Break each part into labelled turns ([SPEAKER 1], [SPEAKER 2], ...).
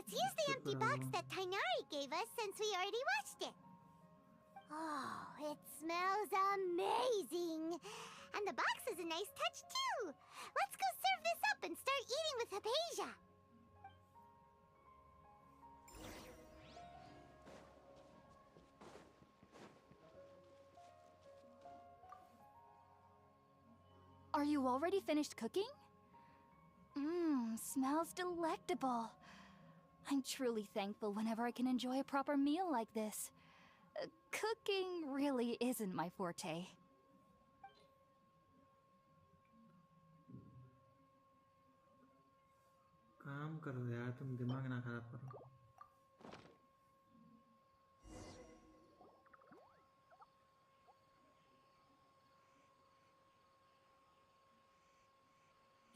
[SPEAKER 1] Let's use the empty box that Tainari gave us since we already washed it. Oh, it smells amazing. And the box is a nice touch too. Let's go serve this up and start eating with Hypatia.
[SPEAKER 2] Are you already finished cooking? Smells delectable. I'm truly thankful whenever I can enjoy a proper meal like this. Cooking really isn't my forte.
[SPEAKER 3] काम करो यार, तुम दिमाग ना खराब करो.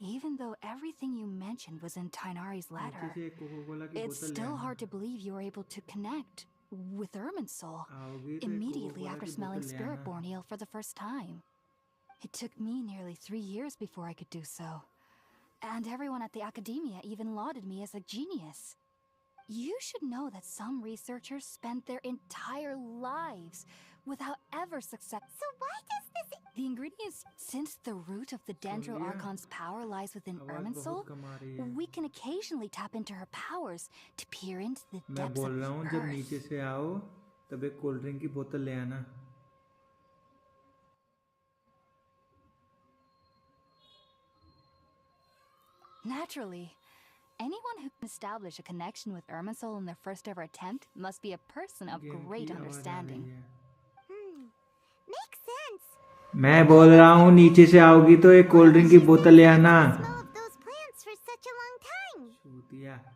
[SPEAKER 2] Even though everything you mentioned was in Tainari's letter, it's still hard to believe you were able to connect with Irminsul immediately after smelling Spiritborn eel for the first time. It took me nearly 3 years before I could do so. And everyone at the academia even lauded me as a genius. You should know that some researchers spend their entire lives without ever success.
[SPEAKER 1] So why does this...
[SPEAKER 2] The ingredients, since the root of the Dendro Archon's power lies within Irminsul, we can occasionally tap into her powers to peer into the depths of
[SPEAKER 3] मैं बोल रहा हूँ जब नीचे
[SPEAKER 2] Earth.
[SPEAKER 3] से आओ तब एक कोल्ड ड्रिंक की बोतल ले आना.
[SPEAKER 2] Naturally, anyone who can establish a connection with Irminsul in their first ever attempt must be a person of great understanding.
[SPEAKER 1] Makes sense.
[SPEAKER 3] मैं बोल रहा हूँ नीचे से आओगी तो एक कोल्ड ड्रिंक की बोतल ले आना.
[SPEAKER 1] Smell of those plants for such a long time.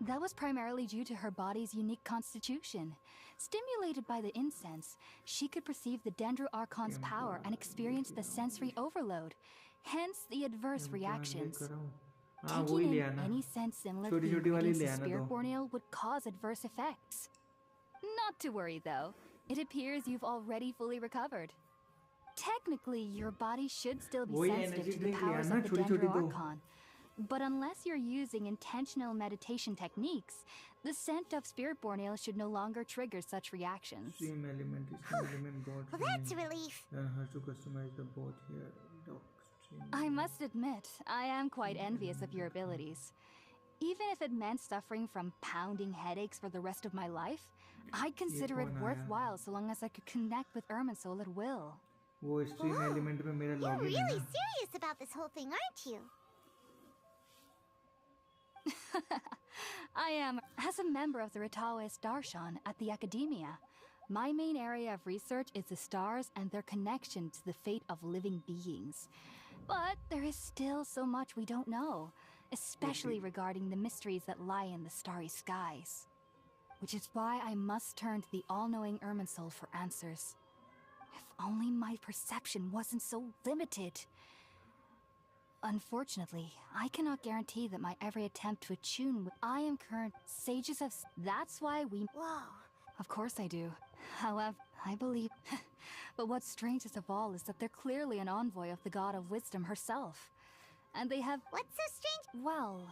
[SPEAKER 2] That was primarily due to her body's unique constitution. Stimulated by the incense, she could perceive the Dendro Archon's power and experience the sensory overload, hence the adverse reactions. Taking in any sense similar to the ingredients of Spiritborn eel would cause adverse effects. Not to worry though, it appears you've already fully recovered. Technically, your body should still be sensitive to the powers of the Dendro Archon. But unless you're using intentional meditation techniques, the scent of Spiritborn eel should no longer trigger such reactions.
[SPEAKER 1] Well, that's a relief.
[SPEAKER 2] I must admit, I am quite envious of your abilities. Even if it meant suffering from pounding headaches for the rest of my life, I'd consider it worthwhile so long as I could connect with Irminsul at will.
[SPEAKER 1] You're really serious about this whole thing, aren't you?
[SPEAKER 2] I am. As a member of the Ritawe Starshan at the Academia, my main area of research is the stars and their connection to the fate of living beings. But there is still so much we don't know, especially regarding the mysteries that lie in the starry skies. Which is why I must turn to the all-knowing Irminsul for answers. If only my perception wasn't so limited. Unfortunately, I cannot guarantee that my every attempt to attune with I am current sages of... That's why we...
[SPEAKER 1] Whoa.
[SPEAKER 2] Of course I do. However, I believe... But what's strangest of all is that they're clearly an envoy of the God of Wisdom herself. And they have...
[SPEAKER 1] What's so strange?
[SPEAKER 2] Well...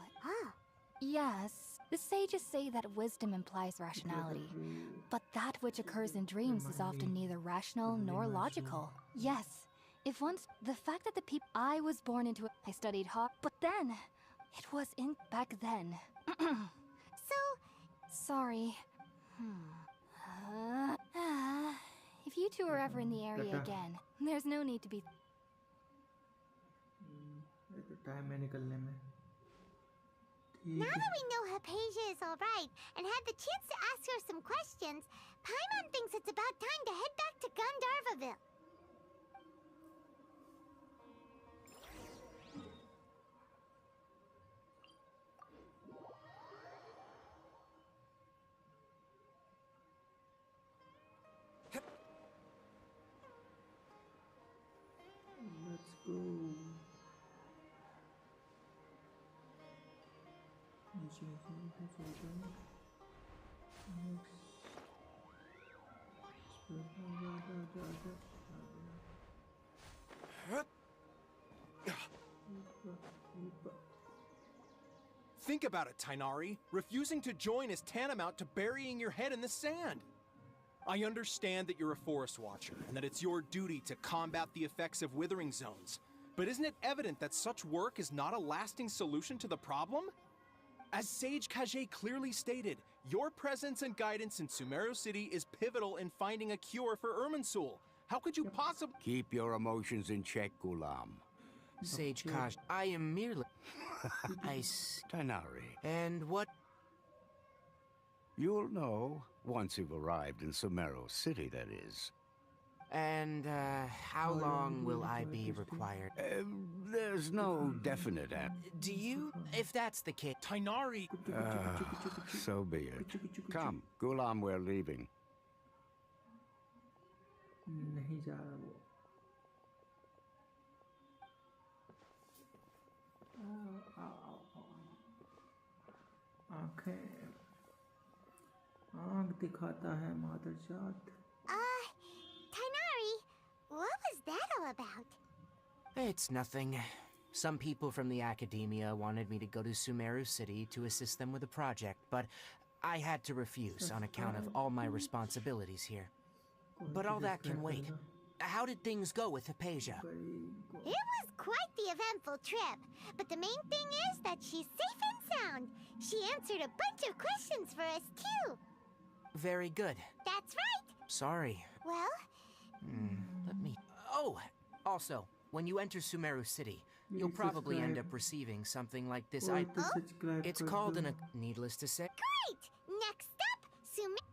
[SPEAKER 2] Yes, the sages say that wisdom implies rationality. But that which occurs in dreams is often neither rational nor logical. Yes. If once, the fact that the people I was born into, I studied hard, but then, it was in back then. Sorry. If you two are ever in the area again, there's no need to be...
[SPEAKER 1] Now that we know Hypatia is alright, and had the chance to ask her some questions, Paimon thinks it's about time to head back to Gandharvaville.
[SPEAKER 4] Think about it, Tainari. Refusing to join is tantamount to burying your head in the sand. I understand that you're a forest watcher and that it's your duty to combat the effects of withering zones. But isn't it evident that such work is not a lasting solution to the problem? As Sage Kage clearly stated, your presence and guidance in Sumeru City is pivotal in finding a cure for Irminsul. How could you possibly—
[SPEAKER 5] Keep your emotions in check, Gulam.
[SPEAKER 6] Sage Kaj, I am merely...
[SPEAKER 5] Tainari.
[SPEAKER 6] And what...
[SPEAKER 5] You'll know once you've arrived in Sumeru City, that is.
[SPEAKER 6] And, how long will I be required?
[SPEAKER 5] There's no definite answer.
[SPEAKER 6] Do you? If that's the case...
[SPEAKER 4] Tainari—
[SPEAKER 5] So be it. Come, Gulam, we're leaving.
[SPEAKER 3] नहीं जा रहा वो। आंखें आंख दिखाता है मादरजात।
[SPEAKER 1] Tainari, what was that all about?
[SPEAKER 6] It's nothing. Some people from the academia wanted me to go to Sumeru City to assist them with a project, but I had to refuse on account of all my responsibilities here. But all that can wait. How did things go with Hypatia?
[SPEAKER 1] It was quite the eventful trip, but the main thing is that she's safe and sound. She answered a bunch of questions for us, too.
[SPEAKER 6] Very good.
[SPEAKER 1] That's right.
[SPEAKER 6] Sorry.
[SPEAKER 1] Well?
[SPEAKER 6] Let me... Oh! Also, when you enter Sumeru City, you'll probably end up receiving something like this It's called an... Needless to say...
[SPEAKER 1] Great! Next up,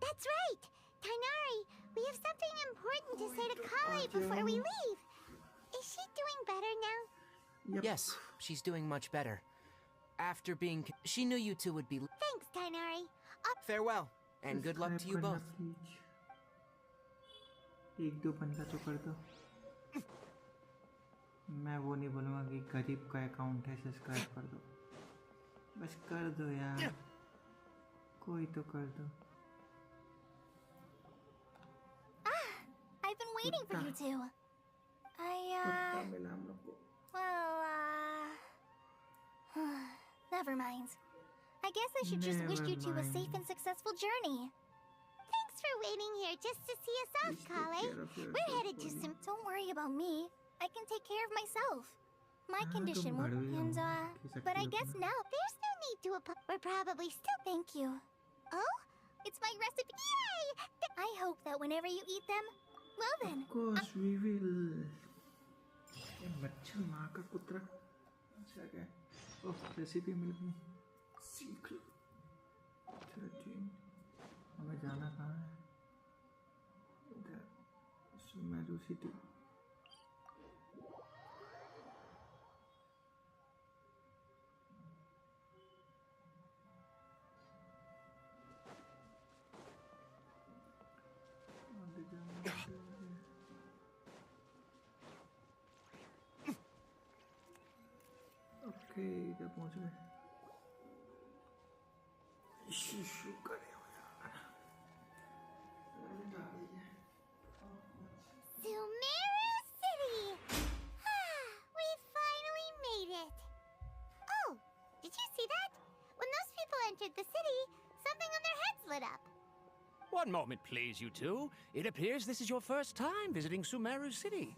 [SPEAKER 1] That's right! Tainari, we have something important to say to Kale before we leave. Is she doing better now?
[SPEAKER 6] Yes, she's doing much better. After being... She knew you two would be...
[SPEAKER 1] Thanks, Tainari.
[SPEAKER 6] Farewell, and good luck to you both.
[SPEAKER 3] एक दो बंदा तो कर दो। मैं वो नहीं बोलूँगा कि गरीब का अकाउंट है सब्सक्राइब कर दो। बस कर दो यार। कोई तो कर दो।
[SPEAKER 7] I've been waiting for you two.
[SPEAKER 3] कुत्ता मिला हम लोग को।
[SPEAKER 7] Well, never mind. I guess I should just wish you two a safe and successful journey.
[SPEAKER 1] Thanks for waiting here just to see us off, Kale. We're headed to some...
[SPEAKER 7] Don't worry about me. I can take care of myself. My condition will... And, but I guess now...
[SPEAKER 1] There's no need to apologize. We're probably still...
[SPEAKER 7] Thank you.
[SPEAKER 1] Oh?
[SPEAKER 7] It's my recipe.
[SPEAKER 1] Yay!
[SPEAKER 7] I hope that whenever you eat them... Well then...
[SPEAKER 3] Of course we will. मच्छर माँ का कुतरा अच्छा क्या? ओह recipe मिल गई सीख लो 13 हमें जाना कहाँ है इधर सुमेरु सिटी ओके इधर पहुंच गए शिशु करे हो यार
[SPEAKER 1] Sumeru City! We finally made it! Oh, did you see that? When those people entered the city, something on their heads lit up.
[SPEAKER 8] One moment, please, you two. It appears this is your first time visiting Sumeru City.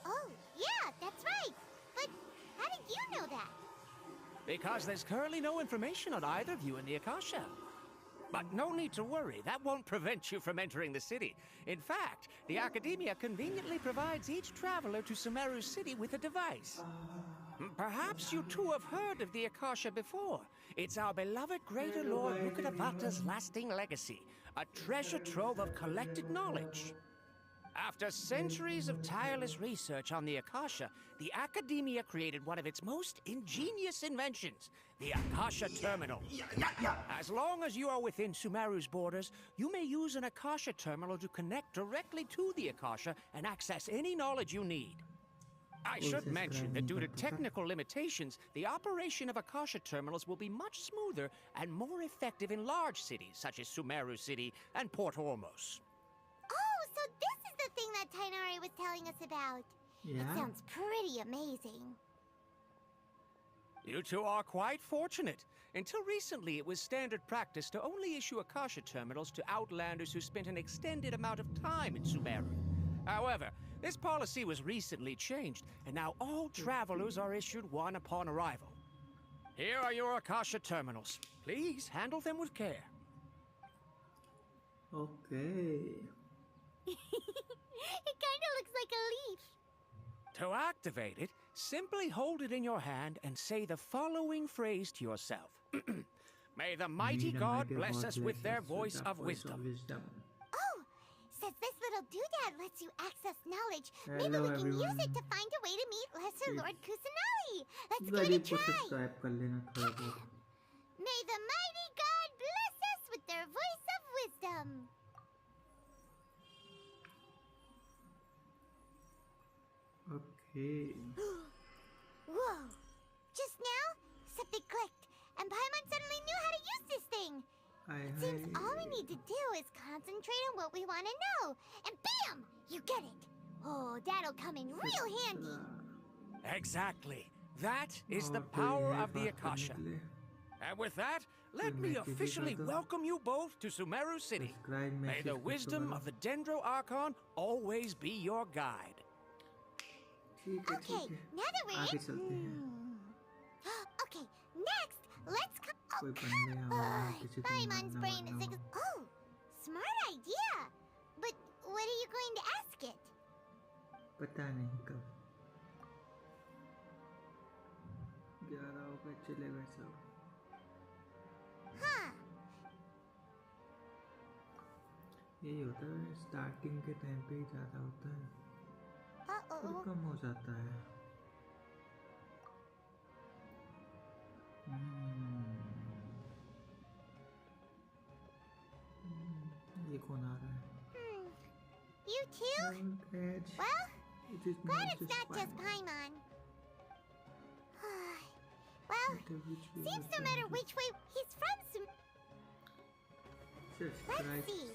[SPEAKER 1] Oh, yeah, that's right. But how did you know that?
[SPEAKER 8] Because there's currently no information on either of you in the Akasha. But no need to worry, that won't prevent you from entering the city. In fact, the Academia conveniently provides each traveler to Sumeru City with a device. Perhaps you two have heard of the Akasha before. It's our beloved Greater Lord Mukadavata's lasting legacy, a treasure trove of collected knowledge. After centuries of tireless research on the Akasha, the Academia created one of its most ingenious inventions, the Akasha Terminal. As long as you are within Sumeru's borders, you may use an Akasha Terminal to connect directly to the Akasha and access any knowledge you need. I should mention that due to technical limitations, the operation of Akasha Terminals will be much smoother and more effective in large cities such as Sumeru City and Port Ormos.
[SPEAKER 1] Oh, so this is the thing that Tainari was telling us about.
[SPEAKER 3] Yeah.
[SPEAKER 1] It sounds pretty amazing.
[SPEAKER 8] You two are quite fortunate. Until recently, it was standard practice to only issue Akasha terminals to outlanders who spent an extended amount of time in Sumeru. However, this policy was recently changed, and now all travelers are issued one upon arrival. Here are your Akasha terminals. Please handle them with care.
[SPEAKER 3] Okay.
[SPEAKER 1] It kind of looks like a leaf.
[SPEAKER 8] To activate it, simply hold it in your hand and say the following phrase to yourself. May the mighty God bless us with their voice of wisdom.
[SPEAKER 1] Oh, since this little doodad lets you access knowledge, maybe
[SPEAKER 3] Hello,
[SPEAKER 1] we can use
[SPEAKER 3] everyone.
[SPEAKER 1] it to find a way to meet Lesser
[SPEAKER 3] Please.
[SPEAKER 1] Lord Kusanali. Let's
[SPEAKER 3] Guys,
[SPEAKER 1] give it a
[SPEAKER 3] इसको
[SPEAKER 1] try.
[SPEAKER 3] subscribe कर लेना थोड़ा बहुत.
[SPEAKER 1] May the mighty God bless us with their voice of wisdom.
[SPEAKER 3] Okay.
[SPEAKER 1] Whoa! Just now, something clicked, and Paimon suddenly knew how to use this thing. Seems all we need to do is concentrate on what we want to know, and bam! You get it. Oh, that'll come in real handy.
[SPEAKER 8] Exactly. That is the
[SPEAKER 3] और कोई
[SPEAKER 8] power
[SPEAKER 3] है
[SPEAKER 8] of the
[SPEAKER 3] बात करने
[SPEAKER 8] Akasha.
[SPEAKER 3] के लिए?
[SPEAKER 8] And with that, let
[SPEAKER 3] कोई
[SPEAKER 8] me
[SPEAKER 3] message
[SPEAKER 8] officially
[SPEAKER 3] कर दो.
[SPEAKER 8] welcome you both to Sumeru City.
[SPEAKER 3] Subscribe
[SPEAKER 8] May
[SPEAKER 3] message
[SPEAKER 8] the
[SPEAKER 3] कर दो
[SPEAKER 8] wisdom
[SPEAKER 3] वाला.
[SPEAKER 8] of the Dendro Archon always be your guide.
[SPEAKER 3] ठीक है,
[SPEAKER 1] Okay,
[SPEAKER 3] ठीक है.
[SPEAKER 1] now that we're
[SPEAKER 3] आगे
[SPEAKER 1] in.
[SPEAKER 3] चलते हैं.
[SPEAKER 1] Okay, next, let's come.
[SPEAKER 3] कोई बंदे यहाँ किसी को
[SPEAKER 1] Paimon's
[SPEAKER 3] मारना
[SPEAKER 1] brain
[SPEAKER 3] वारना
[SPEAKER 1] is.
[SPEAKER 3] हो.
[SPEAKER 1] Oh, smart idea. But what are you going to ask it?
[SPEAKER 3] पता नहीं कब 11 होगा चलेगा सब.
[SPEAKER 1] Huh?
[SPEAKER 3] यही होता है स्टार्टिंग के टाइम पे ही ज़्यादा होता है
[SPEAKER 1] Uh-oh.
[SPEAKER 3] फिर कम हो जाता है. ये कौन आ रहा है?
[SPEAKER 1] You too?
[SPEAKER 3] Okay.
[SPEAKER 1] Well,
[SPEAKER 3] It is
[SPEAKER 1] glad
[SPEAKER 3] not
[SPEAKER 1] it's not just
[SPEAKER 3] fine.
[SPEAKER 1] Paimon. Well, seems no matter which way he's from,
[SPEAKER 3] Subscribe
[SPEAKER 1] let's see.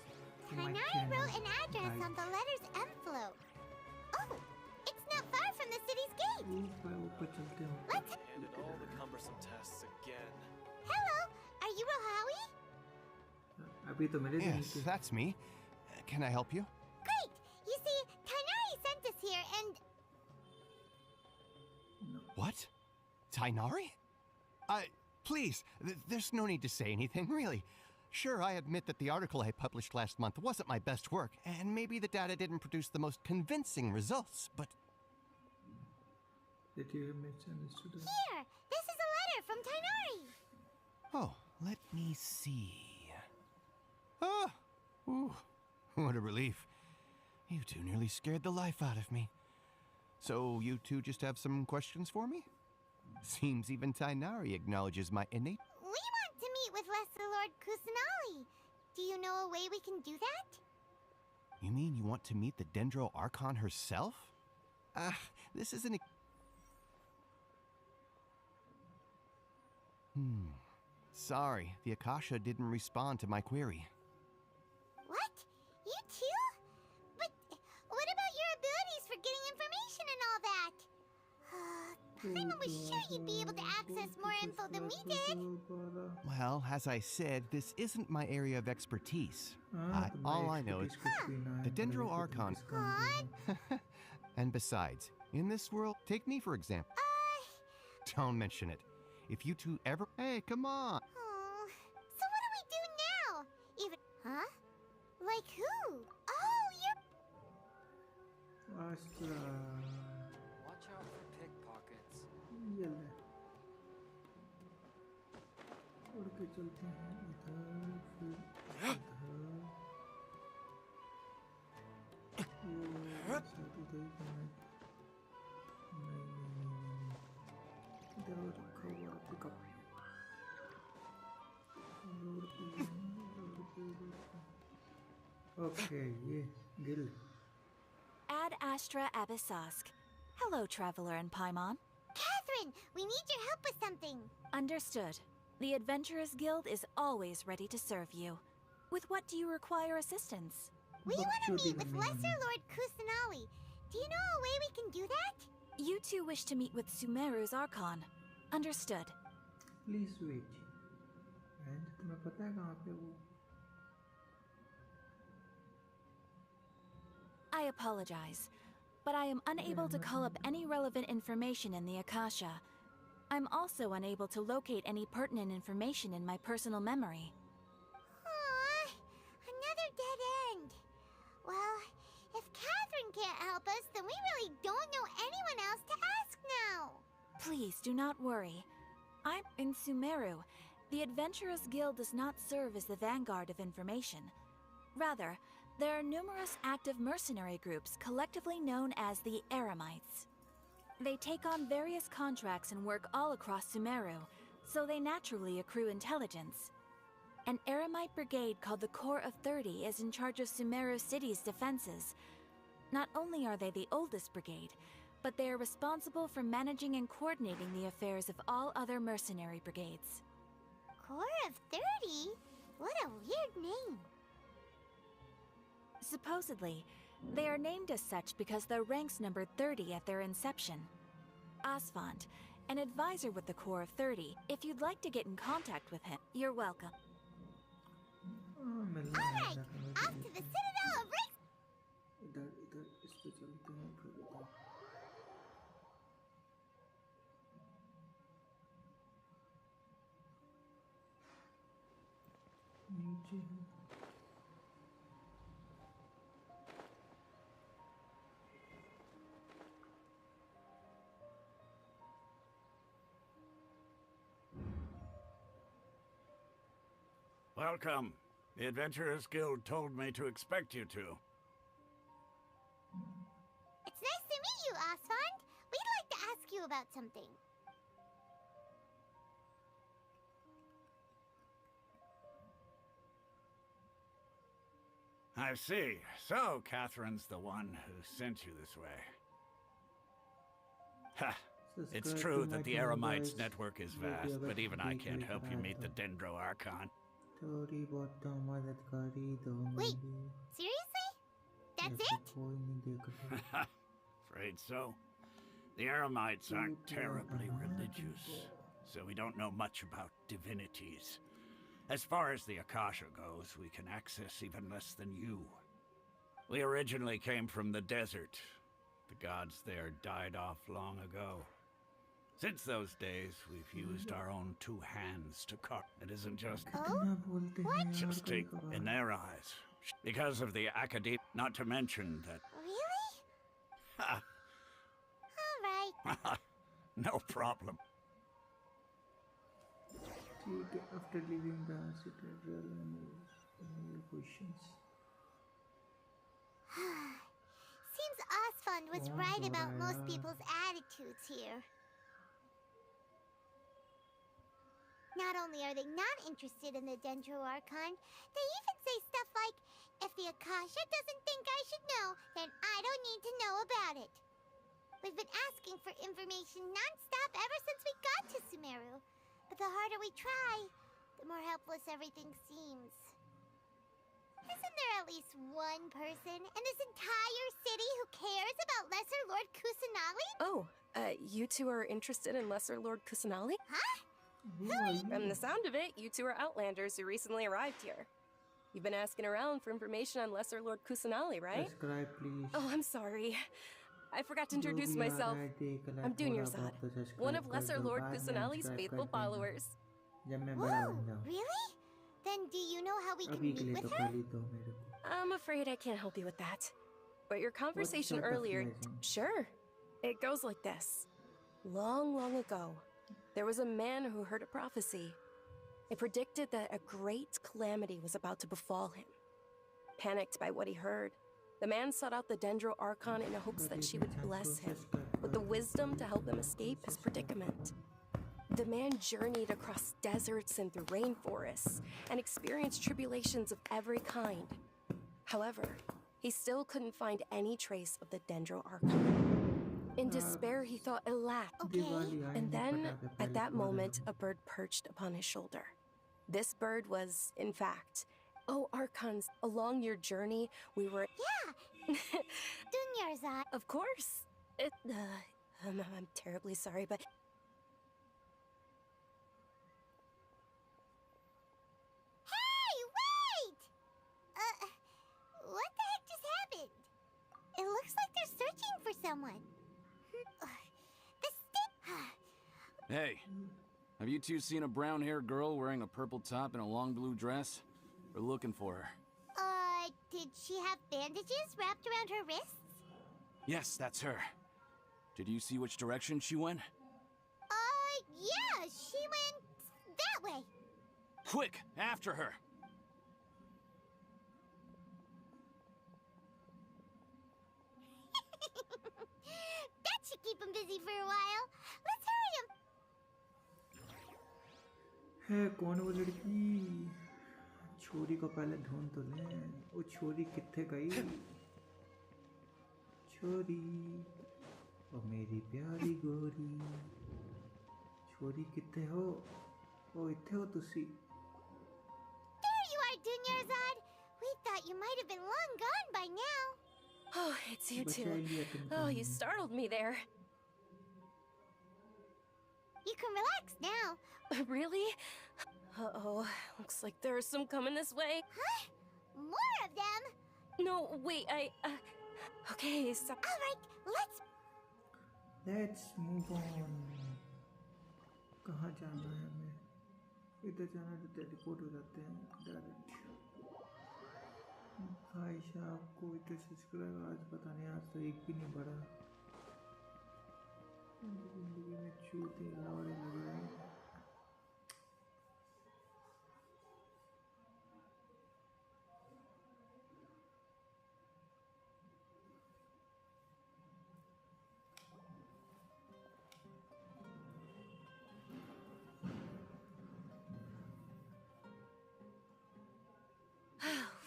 [SPEAKER 3] to my
[SPEAKER 1] Tanai
[SPEAKER 3] channel.
[SPEAKER 1] wrote an address on the letter's envelope. Oh, it's not far from the city's gate.
[SPEAKER 3] ऊपर चलते हैं.
[SPEAKER 1] Let's.
[SPEAKER 9] Handed all the cumbersome tests again.
[SPEAKER 1] Hello, are you Rohawi?
[SPEAKER 3] अभी तो मेरे दिन
[SPEAKER 10] Yes,
[SPEAKER 3] के.
[SPEAKER 10] that's me. Can I help you?
[SPEAKER 1] Great. You see, Tanai sent us here, and
[SPEAKER 10] What? Tainari? Please, there's no need to say anything, really. Sure, I admit that the article I published last month wasn't my best work, and maybe the data didn't produce the most convincing results, but...
[SPEAKER 3] Did you misunderstood us?
[SPEAKER 1] here, this is a letter from Tainari.
[SPEAKER 10] Oh, let me see... Ah! Ooh, what a relief. You two nearly scared the life out of me. So, you two just have some questions for me? Seems even Tainari acknowledges my innate...
[SPEAKER 1] We want to meet with Lesser Lord Kusanali. Do you know a way we can do that?
[SPEAKER 10] You mean you want to meet the Dendro Archon herself? This isn't... Sorry, the Akasha didn't respond to my query.
[SPEAKER 1] What? You too? But what about your abilities for getting information and all that? Paimon was sure you'd be able to access more info than we did.
[SPEAKER 10] Well, as I said, this isn't my area of expertise. All I know is the Dendro Archon. And besides, in this world, take me for example. Don't mention it. If you two ever... Hey, come on!
[SPEAKER 1] Oh, so what do we do now? Even... Huh? Like who? Oh, you're...
[SPEAKER 3] Astra.
[SPEAKER 9] Watch out for pickpockets.
[SPEAKER 3] ये ले. उड़ के चलते हैं इधर फिर इधर. वो शायद इधर ही कहीं है. नहीं. इधर रखा हुआ पिकअप. Okay, ये Gill.
[SPEAKER 11] Ad Astra Abyssosk. Hello, Traveler and Paimon.
[SPEAKER 1] Catherine, we need your help with something.
[SPEAKER 11] Understood. The Adventurers Guild is always ready to serve you. With what do you require assistance?
[SPEAKER 1] We want to
[SPEAKER 3] बकचोदी
[SPEAKER 1] meet with
[SPEAKER 3] करनी
[SPEAKER 1] Lesser
[SPEAKER 3] है.
[SPEAKER 1] Lord Kusanali. Do you know a way we can do that?
[SPEAKER 11] You two wish to meet with Sumeru's Archon. Understood.
[SPEAKER 3] Please wait. And तुम्हें पता है कहाँ पे वो?
[SPEAKER 11] I apologize, but I am unable to call up any relevant information in the Akasha. I'm also unable to locate any pertinent information in my personal memory.
[SPEAKER 1] Aww, another dead end. Well, if Catherine can't help us, then we really don't know anyone else to ask now.
[SPEAKER 11] Please do not worry. I'm in Sumeru. The Adventurers Guild does not serve as the vanguard of information. Rather, there are numerous active mercenary groups collectively known as the Eremites. They take on various contracts and work all across Sumeru, so they naturally accrue intelligence. An Eremite brigade called the Corps of 30 is in charge of Sumeru City's defenses. Not only are they the oldest brigade, but they are responsible for managing and coordinating the affairs of all other mercenary brigades.
[SPEAKER 1] Corps of 30? What a weird name.
[SPEAKER 11] Supposedly, they are named as such because their ranks numbered 30 at their inception. Asphalt, an advisor with the Corps of 30. If you'd like to get in contact with him, you're welcome.
[SPEAKER 1] Alright, off to the Citadel of Race!
[SPEAKER 3] इधर इस पे चलते हैं फिर इधर नीचे
[SPEAKER 5] Welcome. The Adventurers Guild told me to expect you two.
[SPEAKER 1] It's nice to meet you, Asfand. We'd like to ask you about something.
[SPEAKER 5] I see. So, Catherine's the one who sent you this way. Ha! It's true that the Eremites' network is vast, but even I can't help you meet the Dendro Archon.
[SPEAKER 1] Wait, seriously? That's it?
[SPEAKER 5] Afraid so. The Eremites aren't terribly religious, so we don't know much about divinities. As far as the Akasha goes, we can access even less than you. We originally came from the desert. The gods there died off long ago. Since those days, we've used our own two hands to carve. It isn't just...
[SPEAKER 1] Oh? What?
[SPEAKER 5] Just take in their eyes. Because of the Academy, not to mention that...
[SPEAKER 1] Really?
[SPEAKER 5] Ha!
[SPEAKER 1] Alright.
[SPEAKER 5] No problem.
[SPEAKER 3] After leaving the Citadel, any questions?
[SPEAKER 1] Seems Asfand was right about most people's attitudes here. Not only are they not interested in the Dendro Archon, they even say stuff like, if the Akasha doesn't think I should know, then I don't need to know about it. We've been asking for information non-stop ever since we got to Sumeru. But the harder we try, the more helpless everything seems. Isn't there at least one person in this entire city who cares about Lesser Lord Kusanali?
[SPEAKER 12] Oh, you two are interested in Lesser Lord Kusanali?
[SPEAKER 1] Huh?
[SPEAKER 12] From the sound of it, you two are Outlanders who recently arrived here. You've been asking around for information on Lesser Lord Kusanali, right?
[SPEAKER 3] Subscribe, please.
[SPEAKER 12] Oh, I'm sorry. I forgot to introduce myself. I'm Dunyarzad, one of Lesser Lord Kusanali's faithful followers.
[SPEAKER 1] Whoa, really? Then do you know how we can meet with her?
[SPEAKER 12] I'm afraid I can't help you with that. But your conversation earlier... Sure. It goes like this. Long, long ago, there was a man who heard a prophecy. It predicted that a great calamity was about to befall him. Panicked by what he heard, the man sought out the Dendro Archon in hopes that she would bless him with the wisdom to help him escape his predicament. The man journeyed across deserts and through rainforests and experienced tribulations of every kind. However, he still couldn't find any trace of the Dendro Archon. In despair, he thought it lacked.
[SPEAKER 1] Okay.
[SPEAKER 12] And then, at that moment, a bird perched upon his shoulder. This bird was, in fact, oh, Archons, along your journey, we were...
[SPEAKER 1] Yeah! Dunyarzad.
[SPEAKER 12] Of course. I'm terribly sorry, but...
[SPEAKER 1] for someone.
[SPEAKER 13] Hey, have you two seen a brown-haired girl wearing a purple top and a long blue dress? We're looking for her.
[SPEAKER 1] Did she have bandages wrapped around her wrists?
[SPEAKER 13] Yes, that's her. Did you see which direction she went?
[SPEAKER 1] Yeah, she went that way.
[SPEAKER 13] Quick, after her!
[SPEAKER 1] That should keep him busy for a while. Let's hurry him.
[SPEAKER 3] है कौन वो लड़की? छोरी को पहले ढूंढ तो लें। वो छोरी कित्थे गई? छोरी, ओ मेरी प्यारी गोरी। छोरी कित्थे हो? ओ इत्थे हो तुसी?
[SPEAKER 1] There you are, Dunyarzad. We thought you might have been long gone by now.
[SPEAKER 12] Oh, it's you two. Oh, you startled me there.
[SPEAKER 1] You can relax now.
[SPEAKER 12] Really? Uh-oh. Looks like there are some coming this way.
[SPEAKER 1] Huh? More of them?
[SPEAKER 12] No, wait, Okay, so...
[SPEAKER 1] Alright,
[SPEAKER 3] let's move on. कहाँ जाना है हमें? इधर जाना तो teleport हो जाते हैं डायरेक्ट। भाई साहब को इधर सब्सक्राइब आज पता नहीं आज तो एक भी नहीं बढ़ा। जिंदगी में चूते लौड़े लगे हैं।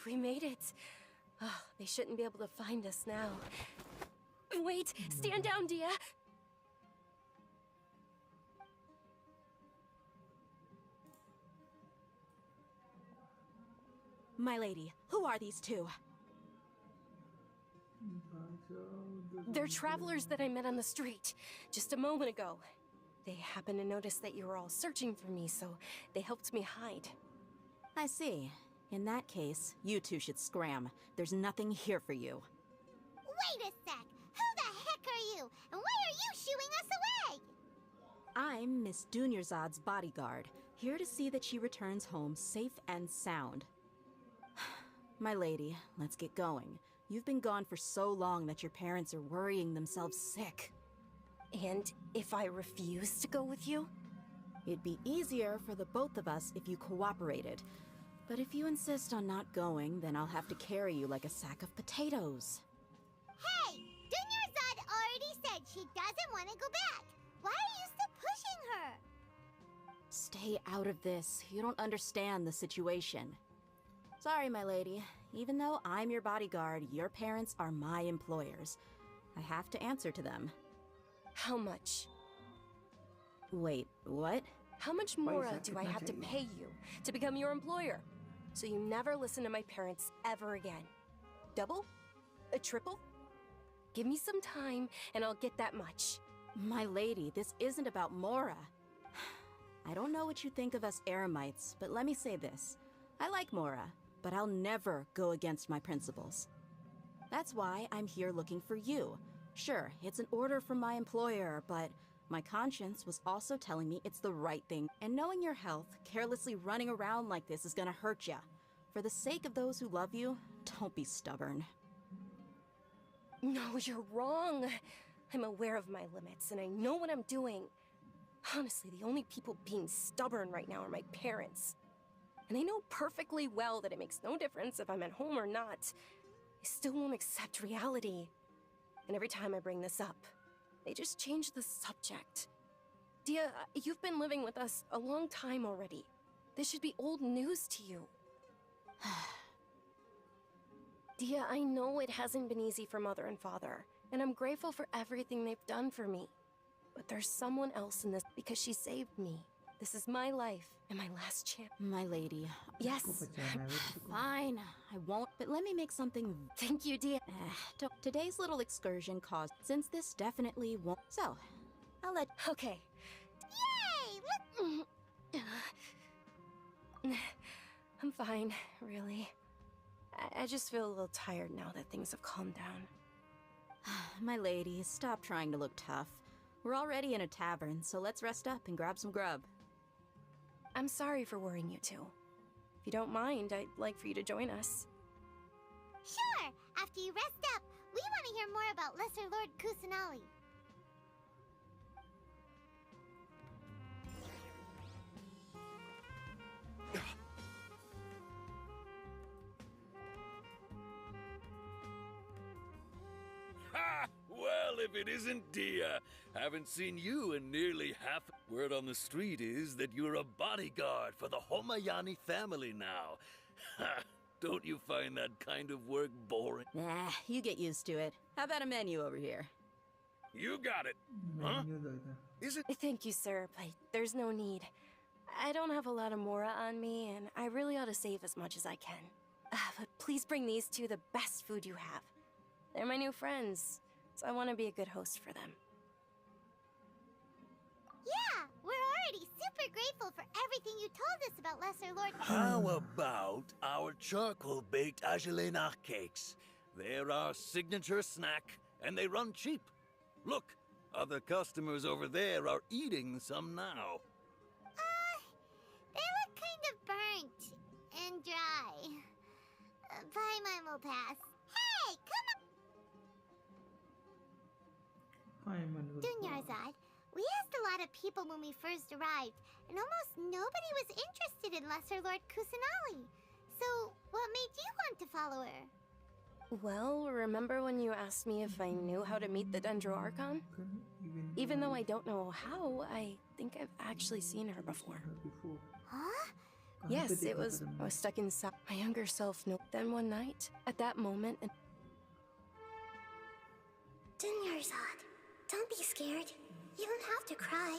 [SPEAKER 12] We made it. Oh, they shouldn't be able to find us now. Wait, stand down, Dia.
[SPEAKER 11] My lady, who are these two?
[SPEAKER 12] They're travelers that I met on the street just a moment ago. They happened to notice that you were all searching for me, so they helped me hide.
[SPEAKER 11] I see. In that case, you two should scram. There's nothing here for you.
[SPEAKER 1] Wait a sec! Who the heck are you? And why are you shooing us away?
[SPEAKER 11] I'm Miss Dunyarzad's bodyguard, here to see that she returns home safe and sound. My lady, let's get going. You've been gone for so long that your parents are worrying themselves sick.
[SPEAKER 12] And if I refuse to go with you?
[SPEAKER 11] It'd be easier for the both of us if you cooperated. But if you insist on not going, then I'll have to carry you like a sack of potatoes.
[SPEAKER 1] Hey! Dunyarzad already said she doesn't want to go back. Why are you still pushing her?
[SPEAKER 11] Stay out of this. You don't understand the situation. Sorry, my lady. Even though I'm your bodyguard, your parents are my employers. I have to answer to them.
[SPEAKER 12] How much?
[SPEAKER 11] Wait, what?
[SPEAKER 12] How much more do I have to pay you to become your employer? So you never listen to my parents ever again. Double? A triple? Give me some time and I'll get that much.
[SPEAKER 11] My lady, this isn't about Mora. I don't know what you think of us Eremites, but let me say this. I like Mora, but I'll never go against my principles. That's why I'm here looking for you. Sure, it's an order from my employer, but my conscience was also telling me it's the right thing. And knowing your health, carelessly running around like this is gonna hurt ya. For the sake of those who love you, don't be stubborn.
[SPEAKER 12] No, you're wrong. I'm aware of my limits, and I know what I'm doing. Honestly, the only people being stubborn right now are my parents. And they know perfectly well that it makes no difference if I'm at home or not. They still won't accept reality. And every time I bring this up, they just change the subject. Dia, you've been living with us a long time already. This should be old news to you. Dia, I know it hasn't been easy for Mother and Father, and I'm grateful for everything they've done for me. But there's someone else in this because she saved me. This is my life and my last chance.
[SPEAKER 11] My lady.
[SPEAKER 12] Yes.
[SPEAKER 11] Fine, I won't, but let me make something...
[SPEAKER 12] Thank you, Dia.
[SPEAKER 11] Today's little excursion caused... Since this definitely won't... So, I'll let...
[SPEAKER 12] Okay.
[SPEAKER 1] Yay!
[SPEAKER 12] I'm fine, really. I just feel a little tired now that things have calmed down.
[SPEAKER 14] My lady, stop trying to look tough. We're already in a tavern, so let's rest up and grab some grub.
[SPEAKER 12] I'm sorry for worrying you two. If you don't mind, I'd like for you to join us.
[SPEAKER 1] Sure! After you rest up, we want to hear more about Lesser Lord Kusanali.
[SPEAKER 15] Ha! Well, if it isn't Dia. Haven't seen you in nearly half. Word on the street is that you're a bodyguard for the Homayani family now. Ha! Don't you find that kind of work boring?
[SPEAKER 14] Nah, you get used to it. How about a menu over here?
[SPEAKER 15] You got it. Huh? Is it?
[SPEAKER 12] Thank you, sir, but there's no need. I don't have a lot of Mora on me, and I really ought to save as much as I can. But please bring these two the best food you have. They're my new friends, so I want to be a good host for them.
[SPEAKER 1] Yeah, we're already super grateful for everything you told us about Lesser Lord.
[SPEAKER 15] How about our charcoal-baked Agelena cakes? They're our signature snack, and they run cheap. Look, other customers over there are eating some now.
[SPEAKER 1] They look kind of burnt and dry. Paimon will pass. Hey, come on! Dunyarzad, we asked a lot of people when we first arrived, and almost nobody was interested in Lesser Lord Kusanali. So, what made you want to follow her?
[SPEAKER 12] Well, remember when you asked me if I knew how to meet the Dendro Archon? Even though I don't know how, I think I've actually seen her before.
[SPEAKER 1] Huh?
[SPEAKER 12] Yes, I was stuck inside. My younger self knew. Then one night, at that moment, and
[SPEAKER 7] Dunyarzad, don't be scared. You don't have to cry.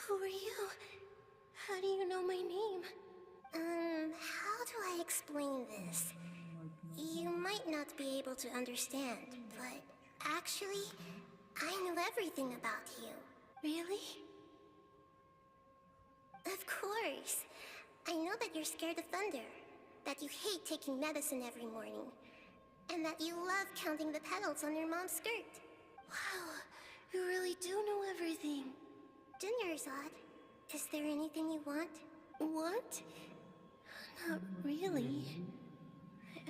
[SPEAKER 7] Who are you? How do you know my name? How do I explain this? You might not be able to understand, but actually, I know everything about you. Really? Of course. I know that you're scared of thunder, that you hate taking medicine every morning, and that you love counting the petals on your mom's skirt. Wow, you really do know everything. Dunyarzad, is there anything you want? What? Not really.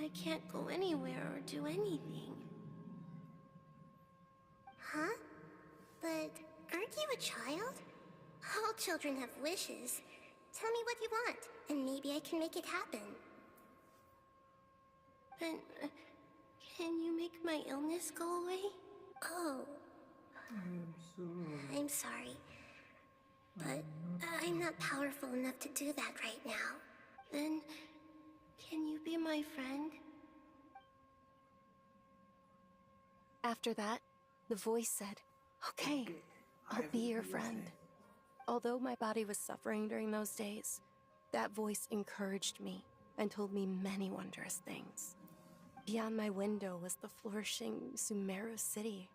[SPEAKER 7] I can't go anywhere or do anything. Huh? But aren't you a child? All children have wishes. Tell me what you want, and maybe I can make it happen. But, can you make my illness go away? Oh. I'm sorry. But I'm not powerful enough to do that right now. Then, can you be my friend?
[SPEAKER 12] after that, the voice said, "Okay, I'll be your friend." Although my body was suffering during those days, that voice encouraged me and told me many wondrous things. Beyond my window was the flourishing Sumeru city.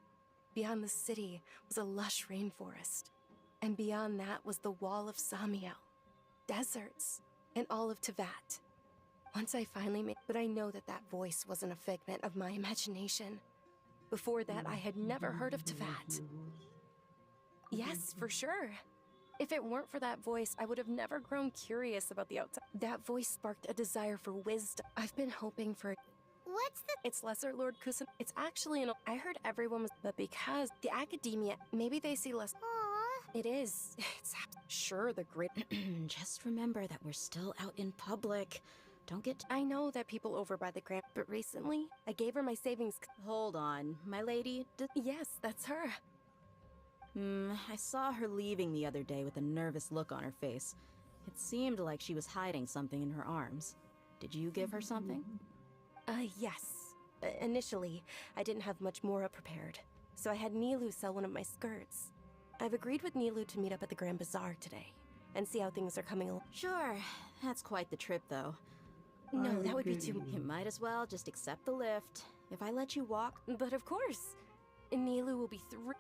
[SPEAKER 12] Beyond the city was a lush rainforest. And beyond that was the wall of Samiel, deserts, and all of Tevat. Once I finally made... But I know that that voice wasn't a figment of my imagination. Before that, I had never heard of Tevat. Yes, for sure. If it weren't for that voice, I would have never grown curious about the outside. That voice sparked a desire for wisdom. I've been hoping for...
[SPEAKER 1] What's the...
[SPEAKER 12] It's Lesser Lord Kusan. It's actually an... I heard everyone was... But because the academia, maybe they see less...
[SPEAKER 1] Aww.
[SPEAKER 12] It is. It's sure the great...
[SPEAKER 14] Just remember that we're still out in public. Don't get...
[SPEAKER 12] I know that people over by the Grand... But recently, I gave her my savings...
[SPEAKER 14] Hold on. My lady...
[SPEAKER 12] Yes, that's her.
[SPEAKER 14] I saw her leaving the other day with a nervous look on her face. It seemed like she was hiding something in her arms. Did you give her something?
[SPEAKER 12] Yes. Initially, I didn't have much Mora prepared, so I had Nilu sell one of my skirts. I've agreed with Nilu to meet up at the Grand Bazaar today, and see how things are coming along.
[SPEAKER 14] Sure. That's quite the trip, though.
[SPEAKER 12] No, that would be too...
[SPEAKER 14] You might as well just accept the lift. If I let you walk...
[SPEAKER 12] But of course! Nilu will be thrilled.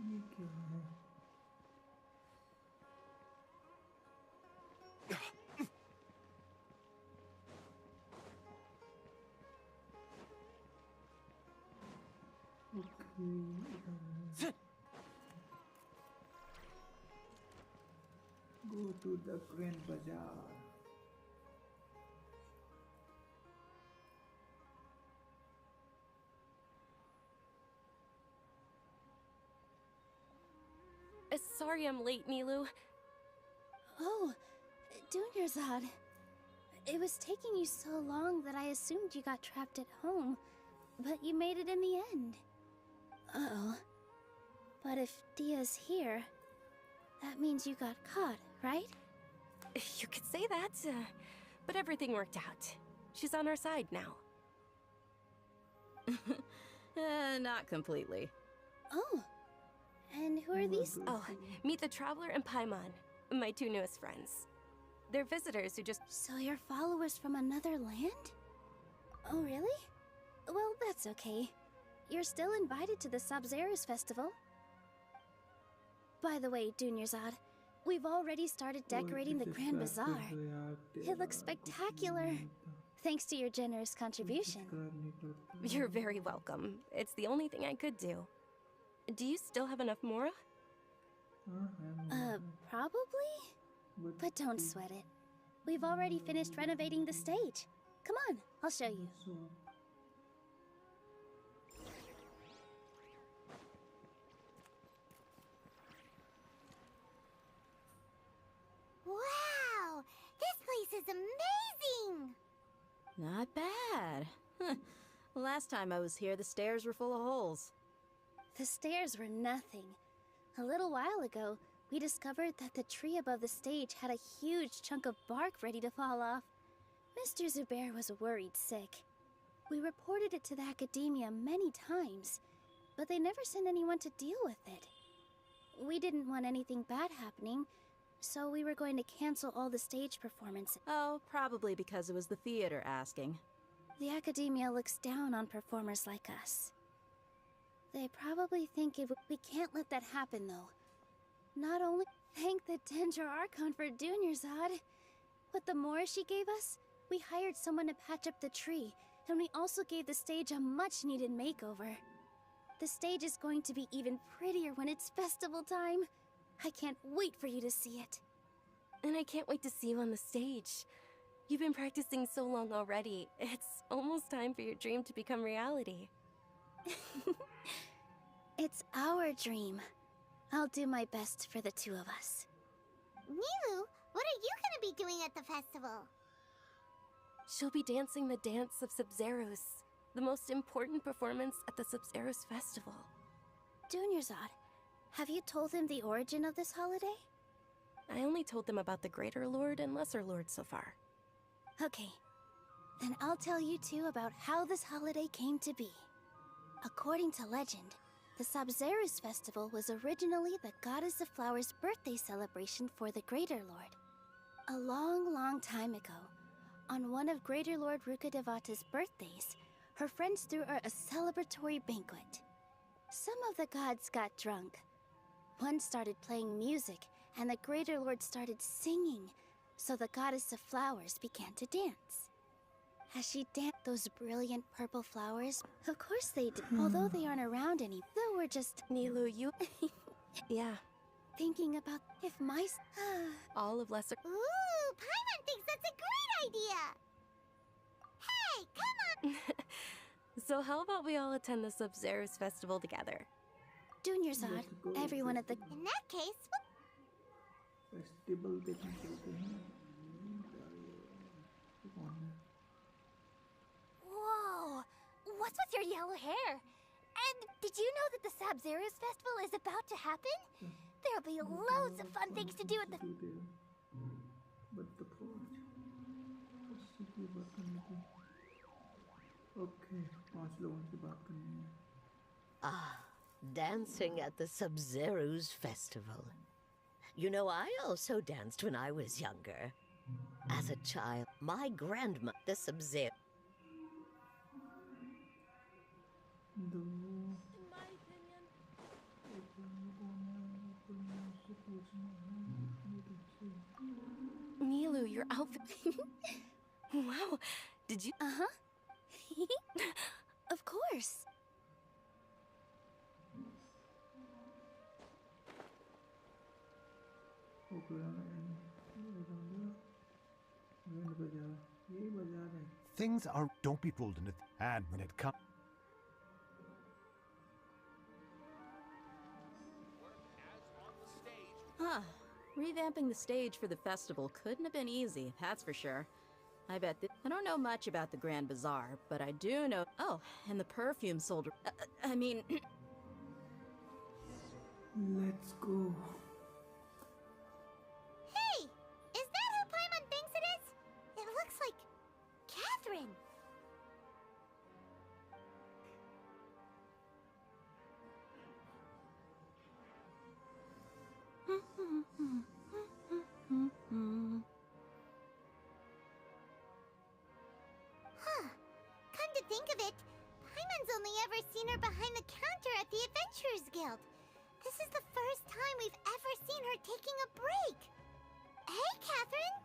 [SPEAKER 3] ये क्या है? Go to the Grand Bazaar.
[SPEAKER 12] Sorry I'm late, Nilu.
[SPEAKER 16] Oh, Dunyarzad. It was taking you so long that I assumed you got trapped at home, but you made it in the end. Uh-oh. But if Dia's here, that means you got caught, right?
[SPEAKER 12] You could say that, but everything worked out. She's on our side now.
[SPEAKER 14] Not completely.
[SPEAKER 16] Oh. And who are these?
[SPEAKER 12] Oh, meet the Traveler and Paimon, my two newest friends. They're visitors who just...
[SPEAKER 16] So you're followers from another land? Oh, really? Well, that's okay. You're still invited to the Sabzeruz festival. By the way, Dunyarzad, we've already started decorating the Grand Bazaar. It looks spectacular. Thanks to your generous contribution.
[SPEAKER 12] You're very welcome. It's the only thing I could do. Do you still have enough Mora?
[SPEAKER 16] Probably? But don't sweat it. We've already finished renovating the stage. Come on, I'll show you.
[SPEAKER 1] Wow! This place is amazing!
[SPEAKER 14] Not bad. Last time I was here, the stairs were full of holes.
[SPEAKER 16] The stairs were nothing. A little while ago, we discovered that the tree above the stage had a huge chunk of bark ready to fall off. Mr. Zubair was worried sick. We reported it to the academia many times, but they never sent anyone to deal with it. We didn't want anything bad happening, so we were going to cancel all the stage performances.
[SPEAKER 14] Oh, probably because it was the theater asking.
[SPEAKER 16] The academia looks down on performers like us. They probably think we can't let that happen, though. Not only thank the Dendro Archon for Dunyarzad, but the more she gave us, we hired someone to patch up the tree, and we also gave the stage a much-needed makeover. The stage is going to be even prettier when it's festival time. I can't wait for you to see it.
[SPEAKER 12] And I can't wait to see you on the stage. You've been practicing so long already. It's almost time for your dream to become reality.
[SPEAKER 16] It's our dream. I'll do my best for the two of us.
[SPEAKER 1] Nilu, what are you gonna be doing at the festival?
[SPEAKER 12] She'll be dancing the dance of Sabzeruz, the most important performance at the Sabzeruz festival.
[SPEAKER 16] Dunyarzad, have you told them the origin of this holiday?
[SPEAKER 12] I only told them about the Greater Lord and Lesser Lord so far.
[SPEAKER 16] Okay, then I'll tell you two about how this holiday came to be. According to legend, the Sabzeruz festival was originally the Goddess of Flowers' birthday celebration for the Greater Lord. A long, long time ago, on one of Greater Lord Rukkhadevata's birthdays, her friends threw her a celebratory banquet. Some of the gods got drunk. One started playing music, and the Greater Lord started singing, so the Goddess of Flowers began to dance. As she danced, those brilliant purple flowers, of course they did, although they aren't around any, though we're just...
[SPEAKER 12] Nilu, you... Yeah.
[SPEAKER 16] Thinking about if my...
[SPEAKER 12] All of Lesser...
[SPEAKER 1] Ooh, Paimon thinks that's a great idea! Hey, come on!
[SPEAKER 12] So how about we all attend the Sabzeruz festival together?
[SPEAKER 16] Dunyarzad, everyone at the...
[SPEAKER 1] In that case,
[SPEAKER 3] festival देखने चलते हैं. कौन है?
[SPEAKER 1] Whoa! What's with your yellow hair? And did you know that the Sabzeruz festival is about to happen? There'll be loads of fun things to do at the...
[SPEAKER 3] But the forge. उससे की बात करनी थी. Okay, 5 लोगों से बात करनी है.
[SPEAKER 17] Ah, dancing at the Sabzeruz festival. You know, I also danced when I was younger. As a child, my grandma, the Sabzeruz.
[SPEAKER 12] In my opinion... Nilu, your outfit. Wow. Did you?
[SPEAKER 16] Uh-huh. Of course.
[SPEAKER 10] Things are. Don't be fooled into. And when it comes.
[SPEAKER 14] Huh. Revamping the stage for the festival couldn't have been easy, that's for sure. I bet I don't know much about the Grand Bazaar, but I do know. Oh, and the perfume sold. I mean.
[SPEAKER 3] Let's go.
[SPEAKER 1] Hey! Is that who Paimon thinks it is? It looks like Catherine. Huh. Come to think of it, Paimon's only ever seen her behind the counter at the Adventurers Guild. This is the first time we've ever seen her taking a break. Hey, Catherine!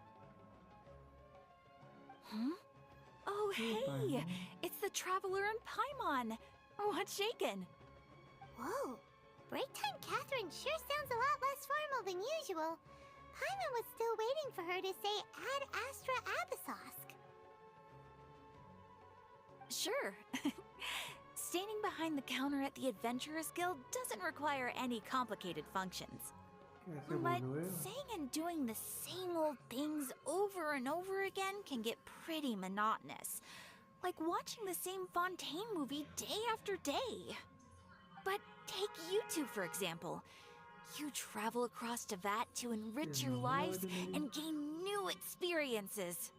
[SPEAKER 11] Huh? Oh, hey! It's the Traveler and Paimon! What's shaken?
[SPEAKER 1] Whoa. Break time Catherine sure sounds a lot less formal than usual. Paimon was still waiting for her to say Ad Astra Abyssosk.
[SPEAKER 11] Sure. Standing behind the counter at the Adventurers Guild doesn't require any complicated functions. But saying and doing the same old things over and over again can get pretty monotonous. Like watching the same Fontaine movie day after day. But take you two, for example. You travel across Tevat to enrich your lives and gain new experiences.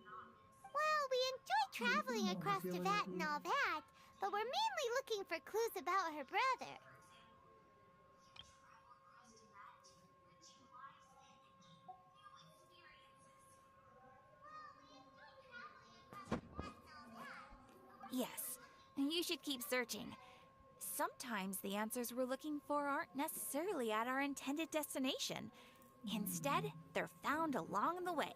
[SPEAKER 1] Well, we enjoy traveling across Tevat and all that, but we're mainly looking for clues about her brother.
[SPEAKER 11] Yes, you should keep searching. Sometimes the answers we're looking for aren't necessarily at our intended destination. Instead, they're found along the way.